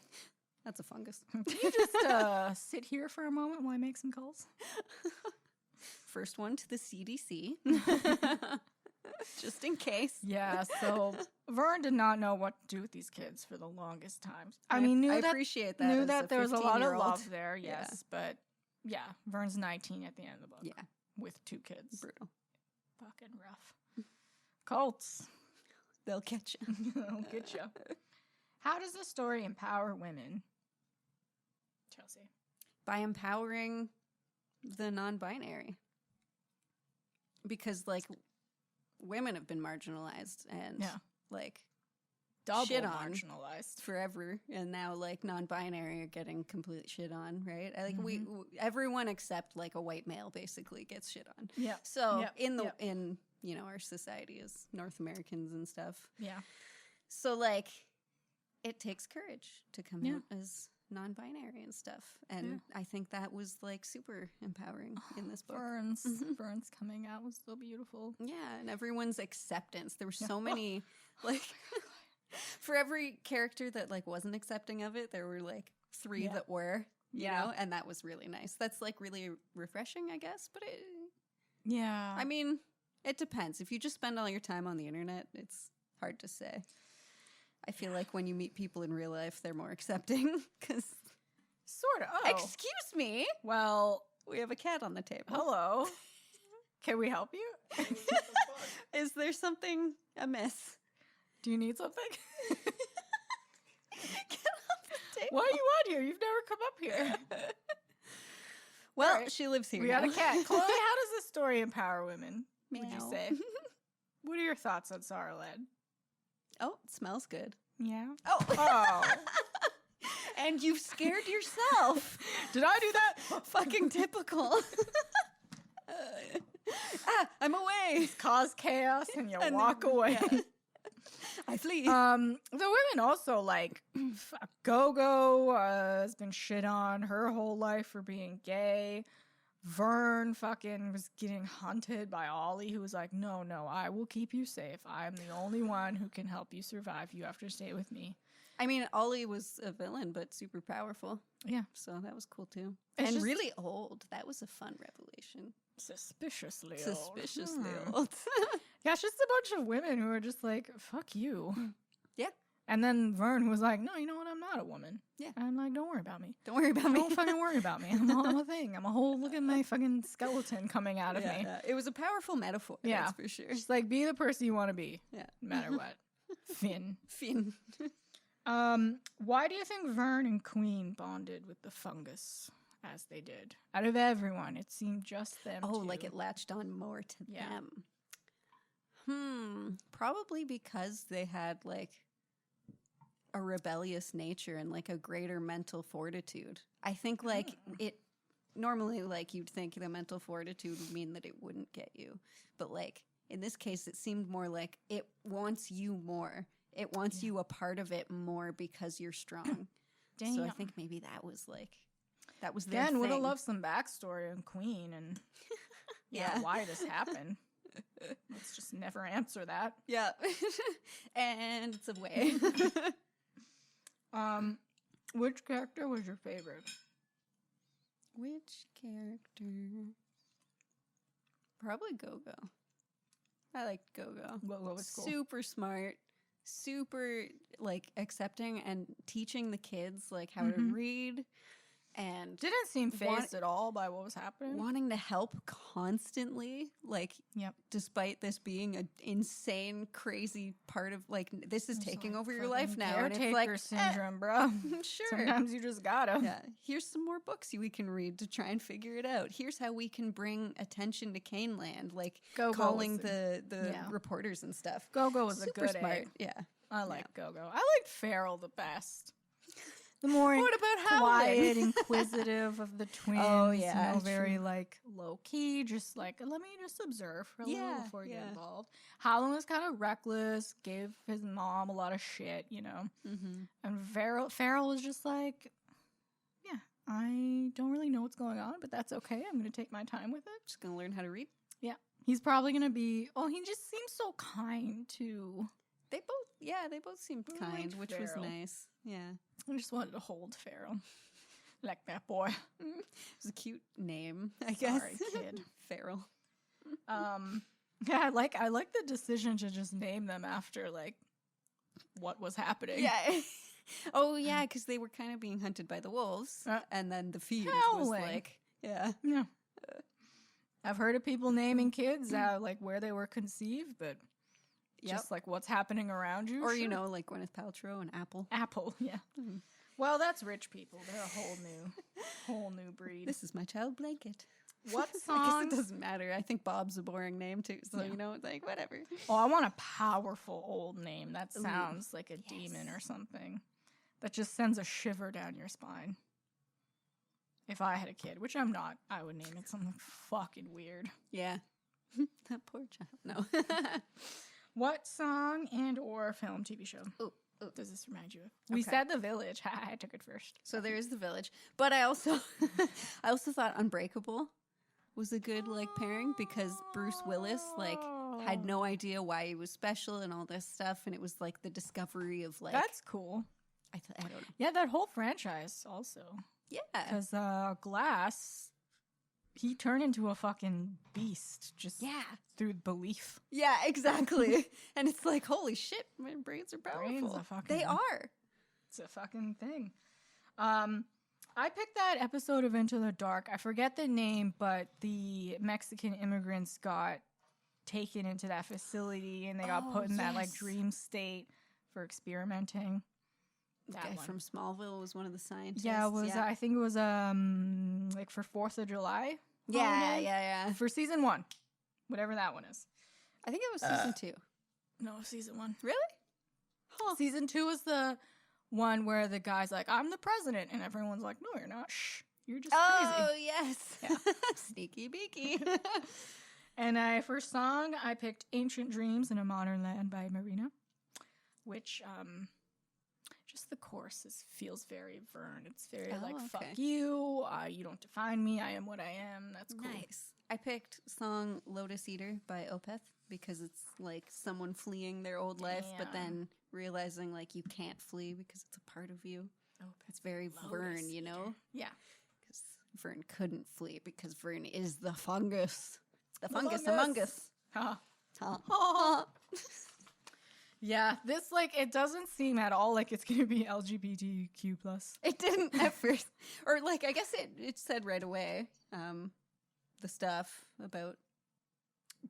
[SPEAKER 2] That's a fungus.
[SPEAKER 1] Can you just sit here for a moment while I make some calls?
[SPEAKER 2] First one to the CDC. Just in case.
[SPEAKER 1] Yeah, so Vern did not know what to do with these kids for the longest time. I
[SPEAKER 2] I appreciate that.
[SPEAKER 1] knew
[SPEAKER 2] as
[SPEAKER 1] that there was a lot of
[SPEAKER 2] 15-year-old.
[SPEAKER 1] love there,
[SPEAKER 2] Yeah.
[SPEAKER 1] yes. But, yeah, Vern's 19 at the end of the book.
[SPEAKER 2] Yeah.
[SPEAKER 1] With 2 kids.
[SPEAKER 2] Brutal.
[SPEAKER 1] Fucking rough. Cults.
[SPEAKER 2] They'll catch you.
[SPEAKER 1] I'll get you. How does this story empower women? Chelsea.
[SPEAKER 2] By empowering the non-binary. Because, like, women have been marginalized and,
[SPEAKER 1] Yeah.
[SPEAKER 2] like,
[SPEAKER 1] Double
[SPEAKER 2] shit on
[SPEAKER 1] marginalized.
[SPEAKER 2] forever. And now, like, non-binary are getting complete shit on, right? Like,
[SPEAKER 1] Mm-hmm.
[SPEAKER 2] everyone except, like, a white male basically gets shit on.
[SPEAKER 1] Yeah.
[SPEAKER 2] So,
[SPEAKER 1] Yep.
[SPEAKER 2] in, you know, our society as North Americans and stuff.
[SPEAKER 1] Yeah.
[SPEAKER 2] So, like, it takes courage to come
[SPEAKER 1] Yeah.
[SPEAKER 2] out as non-binary and stuff. And I think that was, like, super empowering in this book.
[SPEAKER 1] Vern's coming out was so beautiful.
[SPEAKER 2] Yeah, and everyone's acceptance. There were so many, like, for every character that, like, wasn't accepting of it, there were, like, 3
[SPEAKER 1] Yeah.
[SPEAKER 2] that were, you
[SPEAKER 1] Yeah.
[SPEAKER 2] know? And that was really nice. That's, like, really refreshing, I guess. But,
[SPEAKER 1] Yeah.
[SPEAKER 2] I mean, it depends. If you just spend all your time on the internet, it's hard to say. I feel like when you meet people in real life, they're more accepting because,
[SPEAKER 1] sort of. Oh.
[SPEAKER 2] excuse me,
[SPEAKER 1] Well,
[SPEAKER 2] we have a cat on the table.
[SPEAKER 1] hello. Can we help you?
[SPEAKER 2] Is there something amiss?
[SPEAKER 1] Do you need something?
[SPEAKER 2] Get off the table.
[SPEAKER 1] Why are you on here? You've never come up here.
[SPEAKER 2] Well,
[SPEAKER 1] All right.
[SPEAKER 2] she lives here
[SPEAKER 1] We
[SPEAKER 2] now.
[SPEAKER 1] got a cat. Chloe, how does this story empower women? Would you
[SPEAKER 2] Meow.
[SPEAKER 1] say? What are your thoughts on Sorrowland?
[SPEAKER 2] Oh, it smells good.
[SPEAKER 1] Yeah.
[SPEAKER 2] Oh.
[SPEAKER 1] Oh.
[SPEAKER 2] And you scared yourself.
[SPEAKER 1] Did I do that?
[SPEAKER 2] Fucking typical. I'm away.
[SPEAKER 1] Cause chaos and you
[SPEAKER 2] And
[SPEAKER 1] walk
[SPEAKER 2] then-
[SPEAKER 1] away.
[SPEAKER 2] yeah. I flee.
[SPEAKER 1] The women also like Go-Go has been shit on her whole life for being gay. Vern fucking was getting hunted by Ollie, who was like, no, I will keep you safe. I'm the only one who can help you survive. You have to stay with me.
[SPEAKER 2] I mean, Ollie was a villain, but super powerful.
[SPEAKER 1] Yeah.
[SPEAKER 2] So that was cool too.
[SPEAKER 1] It's
[SPEAKER 2] and
[SPEAKER 1] just-
[SPEAKER 2] really old. That was a fun revelation.
[SPEAKER 1] Suspiciously
[SPEAKER 2] Suspiciously
[SPEAKER 1] old.
[SPEAKER 2] old.
[SPEAKER 1] Yeah, it's just a bunch of women who are just like, fuck you.
[SPEAKER 2] Yeah.
[SPEAKER 1] And then Vern was like, no, you know what? I'm not a woman.
[SPEAKER 2] Yeah.
[SPEAKER 1] And I'm like, don't worry about me.
[SPEAKER 2] Don't worry about me.
[SPEAKER 1] Don't fucking worry about me. I'm a thing. I'm a whole, look at my fucking skeleton coming out of me.
[SPEAKER 2] It was a powerful metaphor.
[SPEAKER 1] Yeah.
[SPEAKER 2] That's for sure.
[SPEAKER 1] Just like, be the person you want to be,
[SPEAKER 2] Yeah.
[SPEAKER 1] no matter what. Finn.
[SPEAKER 2] Finn.
[SPEAKER 1] Why do you think Vern and Queen bonded with the fungus as they did? Out of everyone, it seemed just them
[SPEAKER 2] Oh,
[SPEAKER 1] two.
[SPEAKER 2] like it latched on more to
[SPEAKER 1] Yeah.
[SPEAKER 2] them. Probably because they had like a rebellious nature and like a greater mental fortitude. I think like it normally like you'd think the mental fortitude would mean that it wouldn't get you. But like In this case, it seemed more like it wants you more. It wants you a part of it more because you're strong.
[SPEAKER 1] Damn.
[SPEAKER 2] So I think maybe that was their
[SPEAKER 1] Dan would have
[SPEAKER 2] thing.
[SPEAKER 1] loved some backstory on Queen and why this happened. Let's just never answer that.
[SPEAKER 2] Yeah. And it's away.
[SPEAKER 1] Which character was your favorite?
[SPEAKER 2] Which character? Probably Go-Go. I liked Go-Go.
[SPEAKER 1] Go-Go was cool.
[SPEAKER 2] Super smart, super like accepting and teaching the kids like how to read and
[SPEAKER 1] Didn't seem phased at all by what was happening.
[SPEAKER 2] wanting to help constantly, like
[SPEAKER 1] Yep.
[SPEAKER 2] despite this being an insane, crazy part of like this is taking over your life
[SPEAKER 1] Fucking
[SPEAKER 2] now, and it's
[SPEAKER 1] caretaker
[SPEAKER 2] like
[SPEAKER 1] syndrome, bro.
[SPEAKER 2] sure.
[SPEAKER 1] Sometimes you just gotta.
[SPEAKER 2] Yeah, here's some more books we can read to try and figure it out. Here's how we can bring attention to Caneland, like
[SPEAKER 1] Go-Go
[SPEAKER 2] calling
[SPEAKER 1] was
[SPEAKER 2] the reporters and stuff.
[SPEAKER 1] Go-Go was
[SPEAKER 2] Super
[SPEAKER 1] a good
[SPEAKER 2] smart.
[SPEAKER 1] egg.
[SPEAKER 2] Yeah.
[SPEAKER 1] I like Go-Go. I liked Farrell the best. The more
[SPEAKER 2] What about Howland?
[SPEAKER 1] quiet, inquisitive of the twins.
[SPEAKER 2] Oh, yeah,
[SPEAKER 1] you know, very
[SPEAKER 2] true.
[SPEAKER 1] like low key. Just like let me just observe for a little
[SPEAKER 2] Yeah,
[SPEAKER 1] before I get
[SPEAKER 2] yeah.
[SPEAKER 1] involved. Howland was kind of reckless. Gave his mom a lot of shit. You know,
[SPEAKER 2] Mm-hmm.
[SPEAKER 1] and Farrell was just like, yeah, I don't really know what's going on, but that's okay. I'm gonna take my time with it.
[SPEAKER 2] Just gonna learn how to read.
[SPEAKER 1] Yeah, he's probably gonna be. Oh, he just seems so kind too.
[SPEAKER 2] They both seemed
[SPEAKER 1] I
[SPEAKER 2] kind,
[SPEAKER 1] liked
[SPEAKER 2] which was
[SPEAKER 1] Farrell.
[SPEAKER 2] nice. Yeah.
[SPEAKER 1] I just wanted to hold Farrell, like that boy.
[SPEAKER 2] It was a cute name, I guess.
[SPEAKER 1] Sorry, kid.
[SPEAKER 2] Farrell.
[SPEAKER 1] Yeah, I like the decision to just name them after like what was happening.
[SPEAKER 2] Yeah. Oh, yeah, because they were kind of being hunted by the wolves, and then the feed was
[SPEAKER 1] Howling.
[SPEAKER 2] like, yeah.
[SPEAKER 1] Yeah. I've heard of people naming kids like where they were conceived, but just like what's happening around you.
[SPEAKER 2] Or,
[SPEAKER 1] sure.
[SPEAKER 2] you know, like Gwyneth Paltrow and Apple.
[SPEAKER 1] Apple. Yeah.
[SPEAKER 2] Mhm.
[SPEAKER 1] Well, that's rich people. They're a whole new breed.
[SPEAKER 2] This is my child blanket.
[SPEAKER 1] What
[SPEAKER 2] I guess
[SPEAKER 1] songs?
[SPEAKER 2] it doesn't matter. I think Bob's a boring name, too, so,
[SPEAKER 1] Yeah.
[SPEAKER 2] you know, it's like, whatever.
[SPEAKER 1] Oh, I want a powerful old name. That
[SPEAKER 2] Ooh,
[SPEAKER 1] sounds like a demon or something. That just sends a shiver down your spine. If I had a kid, which I'm not, I would name it something fucking weird.
[SPEAKER 2] Yeah. That poor child. No.
[SPEAKER 1] What song and or film TV show
[SPEAKER 2] Ooh.
[SPEAKER 1] does this remind you of? We
[SPEAKER 2] Okay.
[SPEAKER 1] said The Village. I took it first.
[SPEAKER 2] So there is The Village. But I also thought Unbreakable was a good like pairing because Bruce Willis like had no idea why he was special and all this stuff, and it was like the discovery of like
[SPEAKER 1] That's cool.
[SPEAKER 2] I don't know.
[SPEAKER 1] Yeah, that whole franchise also.
[SPEAKER 2] Yeah.
[SPEAKER 1] Because Glass, he turned into a fucking beast just
[SPEAKER 2] Yeah.
[SPEAKER 1] through belief.
[SPEAKER 2] Yeah, exactly. And it's like, holy shit, my brains are powerful.
[SPEAKER 1] Brains are fucking-
[SPEAKER 2] They are.
[SPEAKER 1] It's a fucking thing. I picked that episode of Into the Dark. I forget the name, but the Mexican immigrants got taken into that facility and they got put in that like
[SPEAKER 2] yes.
[SPEAKER 1] dream state for experimenting.
[SPEAKER 2] The
[SPEAKER 1] That
[SPEAKER 2] guy
[SPEAKER 1] one.
[SPEAKER 2] from Smallville was one of the scientists.
[SPEAKER 1] Yeah, it was I think it was like for 4th of July.
[SPEAKER 2] yeah.
[SPEAKER 1] For season 1. Whatever that one is.
[SPEAKER 2] I think it was season 2.
[SPEAKER 1] No, season 1.
[SPEAKER 2] Really? Huh.
[SPEAKER 1] Season 2 is the one where the guy's like, I'm the president, and everyone's like, no, you're not. Shh, you're just
[SPEAKER 2] Oh,
[SPEAKER 1] crazy.
[SPEAKER 2] yes.
[SPEAKER 1] Yeah.
[SPEAKER 2] Sneaky beaky.
[SPEAKER 1] And for song, I picked Ancient Dreams in a Modern Land by Marina, which just the chorus feels very Vern. It's very like, fuck
[SPEAKER 2] okay.
[SPEAKER 1] you, you don't define me, I am what I am. That's cool.
[SPEAKER 2] Nice. I picked song Lotus Eater by Opeth because it's like someone fleeing their old life, but
[SPEAKER 1] Damn.
[SPEAKER 2] then realizing like you can't flee because it's a part of you. It's very
[SPEAKER 1] Lotus
[SPEAKER 2] Vern, you know?
[SPEAKER 1] Eater. Yeah.
[SPEAKER 2] Because Vern couldn't flee because Vern is the fungus. The
[SPEAKER 1] The
[SPEAKER 2] fungus
[SPEAKER 1] fungus.
[SPEAKER 2] among us.
[SPEAKER 1] Huh.
[SPEAKER 2] Huh.
[SPEAKER 1] Yeah, this like it doesn't seem at all like it's gonna be LGBTQ plus.
[SPEAKER 2] It didn't at first. Or like I guess it said right away, the stuff about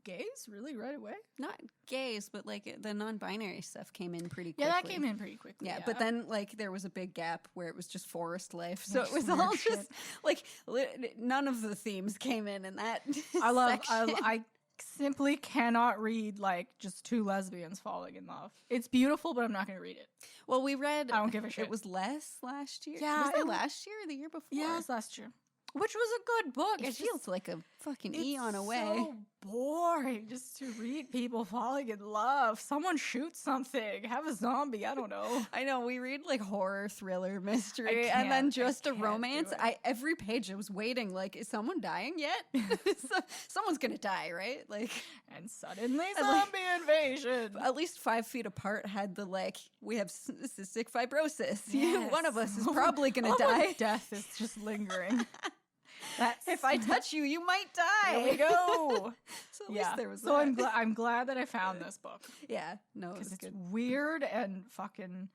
[SPEAKER 1] Gays, really, right away?
[SPEAKER 2] not gays, but like the non-binary stuff came in pretty quickly.
[SPEAKER 1] Yeah, that came in pretty quickly.
[SPEAKER 2] Yeah, but then like there was a big gap where it was just forest life, so
[SPEAKER 1] Like,
[SPEAKER 2] it was
[SPEAKER 1] weird
[SPEAKER 2] all
[SPEAKER 1] shit.
[SPEAKER 2] just like none of the themes came in that.
[SPEAKER 1] I love.
[SPEAKER 2] section.
[SPEAKER 1] I simply cannot read like just two lesbians falling in love. It's beautiful, but I'm not gonna read it.
[SPEAKER 2] Well, we read.
[SPEAKER 1] I don't give a shit.
[SPEAKER 2] It was less last year.
[SPEAKER 1] Yeah,
[SPEAKER 2] was it
[SPEAKER 1] it-
[SPEAKER 2] last year or the year before?
[SPEAKER 1] Yeah, it was last year, which was a good book.
[SPEAKER 2] It
[SPEAKER 1] It's
[SPEAKER 2] feels
[SPEAKER 1] just,
[SPEAKER 2] like a fucking
[SPEAKER 1] It's
[SPEAKER 2] eon away.
[SPEAKER 1] so boring just to read people falling in love. Someone shoot something. Have a zombie. I don't know.
[SPEAKER 2] I know, we read like horror, thriller, mystery,
[SPEAKER 1] I
[SPEAKER 2] and then
[SPEAKER 1] can't- I
[SPEAKER 2] just a
[SPEAKER 1] can't do
[SPEAKER 2] romance.
[SPEAKER 1] it.
[SPEAKER 2] Every page I was waiting, like, is someone dying yet? Someone's gonna die, right? Like,
[SPEAKER 1] And suddenly
[SPEAKER 2] And, like-
[SPEAKER 1] zombie invasion.
[SPEAKER 2] at least 5 feet apart had the like, we have cystic fibrosis.
[SPEAKER 1] Yes.
[SPEAKER 2] One of us is
[SPEAKER 1] Oh my-
[SPEAKER 2] probably gonna
[SPEAKER 1] oh my
[SPEAKER 2] die.
[SPEAKER 1] Death is just lingering. That's
[SPEAKER 2] If I touch you, you might die.
[SPEAKER 1] there we go.
[SPEAKER 2] So at least there was
[SPEAKER 1] so
[SPEAKER 2] that.
[SPEAKER 1] I'm glad that I found this book
[SPEAKER 2] Yeah, no, it
[SPEAKER 1] because
[SPEAKER 2] was
[SPEAKER 1] it's
[SPEAKER 2] good.
[SPEAKER 1] weird and fucking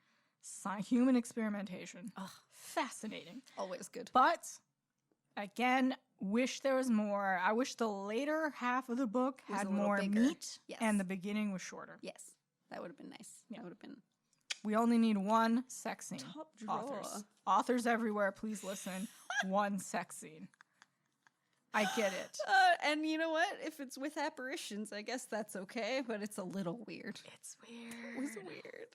[SPEAKER 1] human experimentation.
[SPEAKER 2] Ugh.
[SPEAKER 1] Fascinating.
[SPEAKER 2] Always good.
[SPEAKER 1] But again, wish there was more. I wish the later half of the book
[SPEAKER 2] Was
[SPEAKER 1] had
[SPEAKER 2] a little
[SPEAKER 1] more
[SPEAKER 2] bigger.
[SPEAKER 1] meat
[SPEAKER 2] Yes.
[SPEAKER 1] and the beginning was shorter.
[SPEAKER 2] Yes, that would have been nice.
[SPEAKER 1] Yeah.
[SPEAKER 2] That would have been
[SPEAKER 1] We only need one sex scene.
[SPEAKER 2] top drawer.
[SPEAKER 1] Authors everywhere, please listen. One sex scene. I get it.
[SPEAKER 2] And you know what? If it's with apparitions, I guess that's okay, but it's a little weird.
[SPEAKER 1] It's weird.
[SPEAKER 2] It was weird.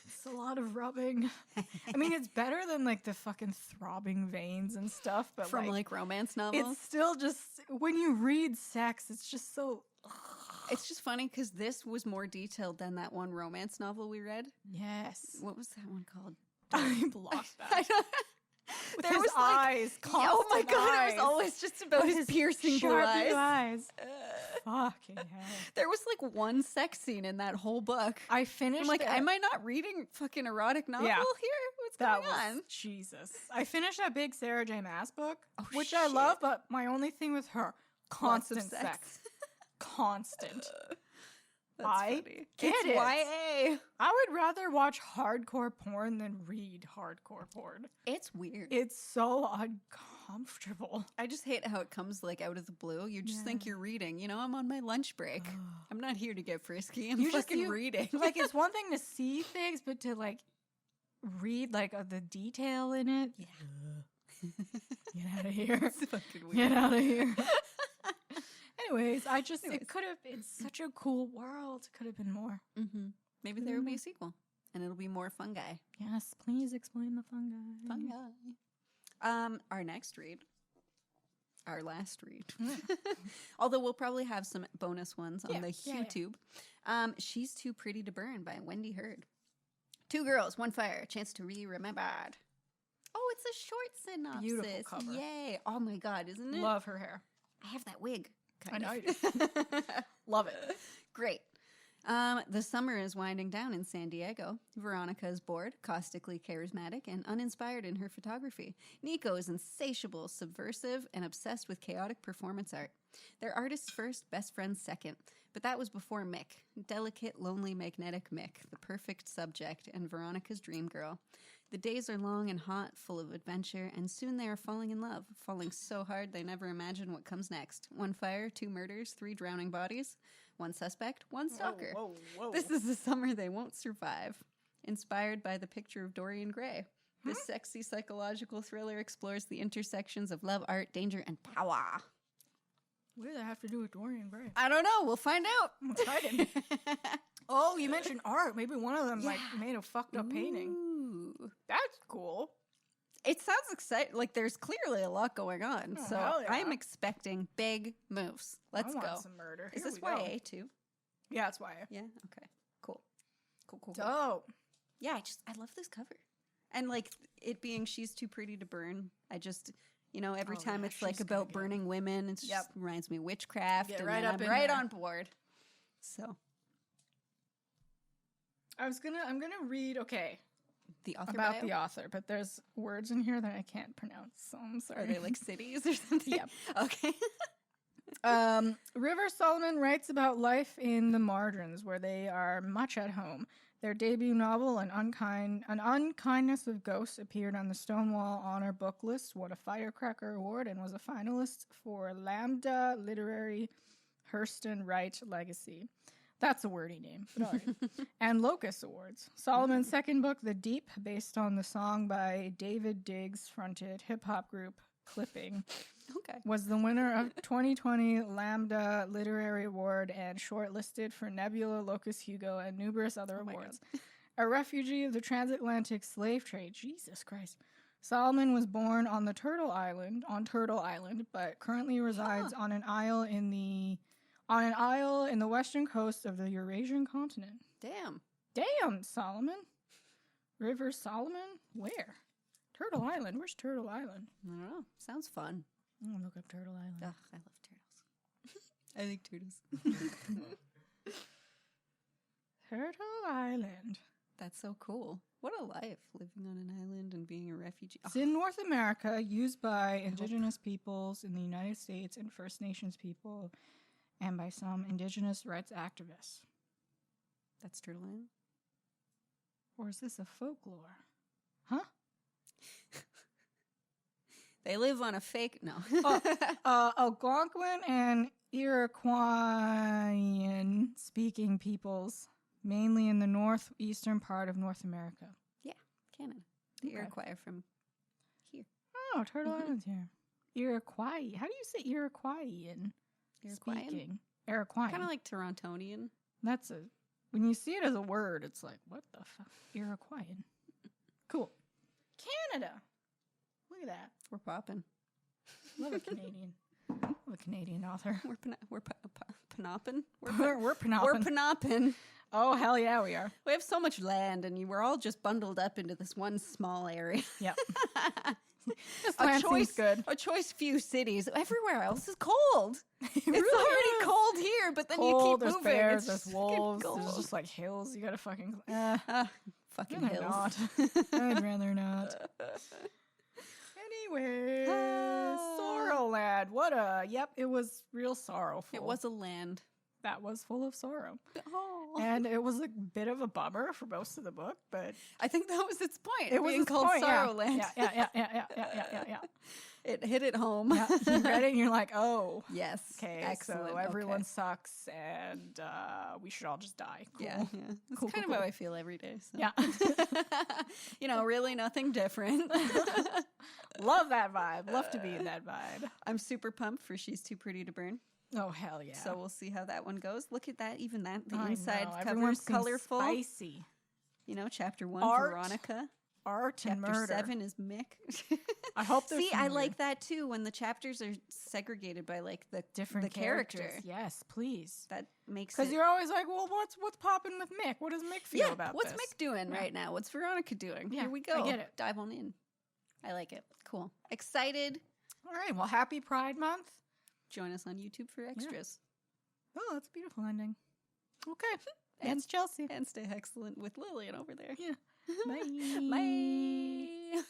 [SPEAKER 1] It's a lot of rubbing. I mean, it's better than like the fucking throbbing veins and stuff, but
[SPEAKER 2] From like romance
[SPEAKER 1] it's
[SPEAKER 2] novels.
[SPEAKER 1] still just when you read sex, it's just so.
[SPEAKER 2] It's just funny because this was more detailed than that one romance novel we read.
[SPEAKER 1] Yes,
[SPEAKER 2] What was that one called?
[SPEAKER 1] I blocked
[SPEAKER 2] I
[SPEAKER 1] that.
[SPEAKER 2] don't-
[SPEAKER 1] With
[SPEAKER 2] there
[SPEAKER 1] his
[SPEAKER 2] was like,
[SPEAKER 1] eyes.
[SPEAKER 2] oh my
[SPEAKER 1] constant
[SPEAKER 2] god,
[SPEAKER 1] eyes.
[SPEAKER 2] it was always just about
[SPEAKER 1] With
[SPEAKER 2] his piercing blue
[SPEAKER 1] sharp
[SPEAKER 2] eyes.
[SPEAKER 1] blue eyes.
[SPEAKER 2] Uh,
[SPEAKER 1] Fucking hell!
[SPEAKER 2] there was like one sex scene in that whole book.
[SPEAKER 1] I finished.
[SPEAKER 2] I'm like,
[SPEAKER 1] it.
[SPEAKER 2] am I not reading fucking erotic novel
[SPEAKER 1] Yeah.
[SPEAKER 2] here? What's
[SPEAKER 1] That
[SPEAKER 2] going
[SPEAKER 1] was
[SPEAKER 2] on?
[SPEAKER 1] Jesus. I finished that big Sarah J. Maas book,
[SPEAKER 2] Oh,
[SPEAKER 1] which I
[SPEAKER 2] shit.
[SPEAKER 1] love, but my only thing with her,
[SPEAKER 2] Lots of
[SPEAKER 1] constant sex. Constant.
[SPEAKER 2] That's
[SPEAKER 1] I
[SPEAKER 2] funny.
[SPEAKER 1] get
[SPEAKER 2] It's
[SPEAKER 1] it.
[SPEAKER 2] YA.
[SPEAKER 1] I would rather watch hardcore porn than read hardcore porn.
[SPEAKER 2] It's weird.
[SPEAKER 1] It's so uncomfortable.
[SPEAKER 2] I just hate how it comes like out of the blue. You just think you're reading. You know, I'm on my lunch break. I'm not here to get frisky. I'm
[SPEAKER 1] You just-
[SPEAKER 2] fucking
[SPEAKER 1] you-
[SPEAKER 2] reading.
[SPEAKER 1] Like, it's one thing to see things, but to like read like the detail in it.
[SPEAKER 2] Yeah.
[SPEAKER 1] Get out of here.
[SPEAKER 2] It's fucking weird.
[SPEAKER 1] Get out of here. Anyways,
[SPEAKER 2] Anyways.
[SPEAKER 1] it could have been such a cool world. Could have been more.
[SPEAKER 2] Mm-hmm. Maybe there will be a sequel, and it'll be more fungi.
[SPEAKER 1] Yes, please explain the fungi.
[SPEAKER 2] Our next read, our last read,
[SPEAKER 1] Mm.
[SPEAKER 2] although we'll probably have some bonus ones on
[SPEAKER 1] Yeah,
[SPEAKER 2] the
[SPEAKER 1] yeah, yeah.
[SPEAKER 2] YouTube. She's Too Pretty to Burn by Wendy Hurd. 2 girls, 1 fire, a chance to be remembered. Oh, it's a short synopsis.
[SPEAKER 1] Beautiful cover.
[SPEAKER 2] Yay. Oh my god, isn't it?
[SPEAKER 1] Love her hair.
[SPEAKER 2] I have that wig.
[SPEAKER 1] I know you
[SPEAKER 2] do.
[SPEAKER 1] Love it.
[SPEAKER 2] Great. The summer is winding down in San Diego. Veronica is bored, caustically charismatic, and uninspired in her photography. Nico is insatiable, subversive, and obsessed with chaotic performance art. They're artists first, best friends second. But that was before Mick. Delicate, lonely, magnetic Mick, the perfect subject, and Veronica's dream girl. The days are long and hot, full of adventure, and soon they are falling in love, falling so hard they never imagine what comes next. 1 fire, 2 murders, 3 drowning bodies, 1 suspect, 1 stalker.
[SPEAKER 1] Whoa.
[SPEAKER 2] This is the summer they won't survive. Inspired by the picture of Dorian Gray. This sexy psychological thriller explores the intersections of love, art, danger, and power.
[SPEAKER 1] What does that have to do with Dorian Gray?
[SPEAKER 2] I don't know. We'll find out.
[SPEAKER 1] I'm excited. Oh, you mentioned art. Maybe one of them like
[SPEAKER 2] Yeah.
[SPEAKER 1] made a fucked up painting.
[SPEAKER 2] Ooh.
[SPEAKER 1] That's cool.
[SPEAKER 2] It sounds exciting. Like there's clearly a lot going on.
[SPEAKER 1] Oh,
[SPEAKER 2] So
[SPEAKER 1] hell yeah.
[SPEAKER 2] I'm expecting big moves. Let's
[SPEAKER 1] I want
[SPEAKER 2] go.
[SPEAKER 1] some murder.
[SPEAKER 2] Is
[SPEAKER 1] Here
[SPEAKER 2] this
[SPEAKER 1] we go.
[SPEAKER 2] YA too?
[SPEAKER 1] Yeah, it's YA.
[SPEAKER 2] Yeah. Okay. Cool. Cool.
[SPEAKER 1] Dope.
[SPEAKER 2] Yeah. I love this cover, and like it being she's too pretty to burn. I just. You know, every
[SPEAKER 1] Oh,
[SPEAKER 2] time
[SPEAKER 1] yeah,
[SPEAKER 2] it's like
[SPEAKER 1] she's gonna
[SPEAKER 2] about
[SPEAKER 1] get-
[SPEAKER 2] burning women, it
[SPEAKER 1] Yep.
[SPEAKER 2] just reminds me of witchcraft,
[SPEAKER 1] Get
[SPEAKER 2] and
[SPEAKER 1] right
[SPEAKER 2] then
[SPEAKER 1] up
[SPEAKER 2] I'm
[SPEAKER 1] in
[SPEAKER 2] right
[SPEAKER 1] there.
[SPEAKER 2] on board. So
[SPEAKER 1] I'm gonna read
[SPEAKER 2] the author
[SPEAKER 1] about
[SPEAKER 2] bio?
[SPEAKER 1] the author, but there's words in here that I can't pronounce, so I'm
[SPEAKER 2] Are
[SPEAKER 1] sorry.
[SPEAKER 2] they like cities or something?
[SPEAKER 1] Yep.
[SPEAKER 2] Okay.
[SPEAKER 1] River Solomon writes about life in the Mardrons, where they are much at home. Their debut novel, An Unkindness of Ghosts, appeared on the Stonewall Honor Book List, won a Firecracker Award, and was a finalist for Lambda Literary Hurston Wright Legacy. That's a wordy name, but all right. And Locus Awards. Solomon's second book, The Deep, based on the song by David Diggs fronted hip-hop group Clipping,
[SPEAKER 2] Okay.
[SPEAKER 1] was the winner of 2020 Lambda Literary Award and shortlisted for Nebula, Locus Hugo, and numerous other
[SPEAKER 2] Oh my
[SPEAKER 1] awards. A refugee of the transatlantic slave trade, Jesus Christ, Solomon was born on Turtle Island, but currently resides on an isle in the western coast of the Eurasian continent.
[SPEAKER 2] Damn.
[SPEAKER 1] Damn, Solomon. River Solomon? Where? Turtle Island. Where's Turtle Island?
[SPEAKER 2] I don't know. Sounds fun.
[SPEAKER 1] I'm gonna look up Turtle Island.
[SPEAKER 2] Ugh, I love turtles. I like turtles.
[SPEAKER 1] Turtle Island.
[SPEAKER 2] That's so cool. What a life, living on an island and being a refugee.
[SPEAKER 1] It's in North America, used by indigenous peoples in the United States and First Nations people, and by some indigenous rights activists.
[SPEAKER 2] That's Turtle Island?
[SPEAKER 1] Or is this a folklore? Huh?
[SPEAKER 2] They live on a fake... No.
[SPEAKER 1] Algonquin and Iroquoian-speaking peoples, mainly in the northeastern part of North America.
[SPEAKER 2] Canada. The
[SPEAKER 1] Okay.
[SPEAKER 2] Iroquois are from here.
[SPEAKER 1] Oh, Turtle Island's here. Iroquois. How do you say Iroquoian?
[SPEAKER 2] Iroquoian?
[SPEAKER 1] Speaking. Iroquoian.
[SPEAKER 2] Kind of like Torontonian.
[SPEAKER 1] That's a... When you see it as a word, it's like, what the fuck? Iroquoian. Cool. Canada. Look at that.
[SPEAKER 2] We're popping.
[SPEAKER 1] Love a Canadian. Love a Canadian author.
[SPEAKER 2] We're panopping.
[SPEAKER 1] We're panopping.
[SPEAKER 2] We're panopping.
[SPEAKER 1] Oh, hell yeah, we are.
[SPEAKER 2] We have so much land, and we're all just bundled up into this one small area.
[SPEAKER 1] Yep. This land seems good.
[SPEAKER 2] A choice few cities. Everywhere else is cold. It's
[SPEAKER 1] really
[SPEAKER 2] already
[SPEAKER 1] is.
[SPEAKER 2] cold here, but then
[SPEAKER 1] Cold,
[SPEAKER 2] you keep
[SPEAKER 1] there's
[SPEAKER 2] moving.
[SPEAKER 1] bears,
[SPEAKER 2] It's
[SPEAKER 1] there's
[SPEAKER 2] fucking
[SPEAKER 1] wolves,
[SPEAKER 2] cold.
[SPEAKER 1] there's just like hills. You gotta fucking...
[SPEAKER 2] Fucking
[SPEAKER 1] rather
[SPEAKER 2] hills.
[SPEAKER 1] not. I'd rather not. Anyway, Sorrowland. What a... Yep, it was real sorrowful.
[SPEAKER 2] It was a land.
[SPEAKER 1] That was full of sorrow.
[SPEAKER 2] Oh.
[SPEAKER 1] And it was a bit of a bummer for most of the book, but...
[SPEAKER 2] I think that was its point.
[SPEAKER 1] It was
[SPEAKER 2] being
[SPEAKER 1] its
[SPEAKER 2] called
[SPEAKER 1] point, yeah.
[SPEAKER 2] Sorrowland.
[SPEAKER 1] Yeah.
[SPEAKER 2] It hit it home.
[SPEAKER 1] Yeah, you read it and you're like, oh,
[SPEAKER 2] Yes.
[SPEAKER 1] okay,
[SPEAKER 2] Excellent.
[SPEAKER 1] so everyone
[SPEAKER 2] Okay.
[SPEAKER 1] sucks and we should all just die. Cool.
[SPEAKER 2] Yeah. That's
[SPEAKER 1] Cool,
[SPEAKER 2] kind
[SPEAKER 1] cool,
[SPEAKER 2] of how
[SPEAKER 1] cool.
[SPEAKER 2] I feel every day. So.
[SPEAKER 1] Yeah.
[SPEAKER 2] Really nothing different.
[SPEAKER 1] Love that vibe. Love to be in that vibe.
[SPEAKER 2] I'm super pumped for She's Too Pretty to Burn.
[SPEAKER 1] Oh, hell yeah.
[SPEAKER 2] So we'll see how that one goes. Look at that. Even that. The
[SPEAKER 1] I
[SPEAKER 2] inside
[SPEAKER 1] know,
[SPEAKER 2] cover
[SPEAKER 1] everyone's
[SPEAKER 2] is colorful.
[SPEAKER 1] Spicy.
[SPEAKER 2] Chapter 1,
[SPEAKER 1] Art.
[SPEAKER 2] Veronica.
[SPEAKER 1] Art and
[SPEAKER 2] Chapter
[SPEAKER 1] murder.
[SPEAKER 2] 7 is Mick.
[SPEAKER 1] I hope there's
[SPEAKER 2] See,
[SPEAKER 1] some
[SPEAKER 2] I
[SPEAKER 1] weird-
[SPEAKER 2] like that too when the chapters are segregated by like the
[SPEAKER 1] different
[SPEAKER 2] the character.
[SPEAKER 1] characters. Yes, please.
[SPEAKER 2] That makes
[SPEAKER 1] Because
[SPEAKER 2] it.
[SPEAKER 1] you're always like, well, what's popping with Mick? What does Mick feel about
[SPEAKER 2] what's
[SPEAKER 1] this?
[SPEAKER 2] Mick doing
[SPEAKER 1] Yeah.
[SPEAKER 2] right now? What's Veronica doing?
[SPEAKER 1] Yeah,
[SPEAKER 2] Here we
[SPEAKER 1] I
[SPEAKER 2] go.
[SPEAKER 1] get it.
[SPEAKER 2] Dive on in. I like it. Cool. Excited.
[SPEAKER 1] All right. Well, happy Pride Month.
[SPEAKER 2] Join us on YouTube for extras.
[SPEAKER 1] Oh, that's a beautiful ending. Okay.
[SPEAKER 2] And-
[SPEAKER 1] That's Chelsea.
[SPEAKER 2] And stay excellent with Lillian over there.
[SPEAKER 1] Yeah. Bye.
[SPEAKER 2] Bye.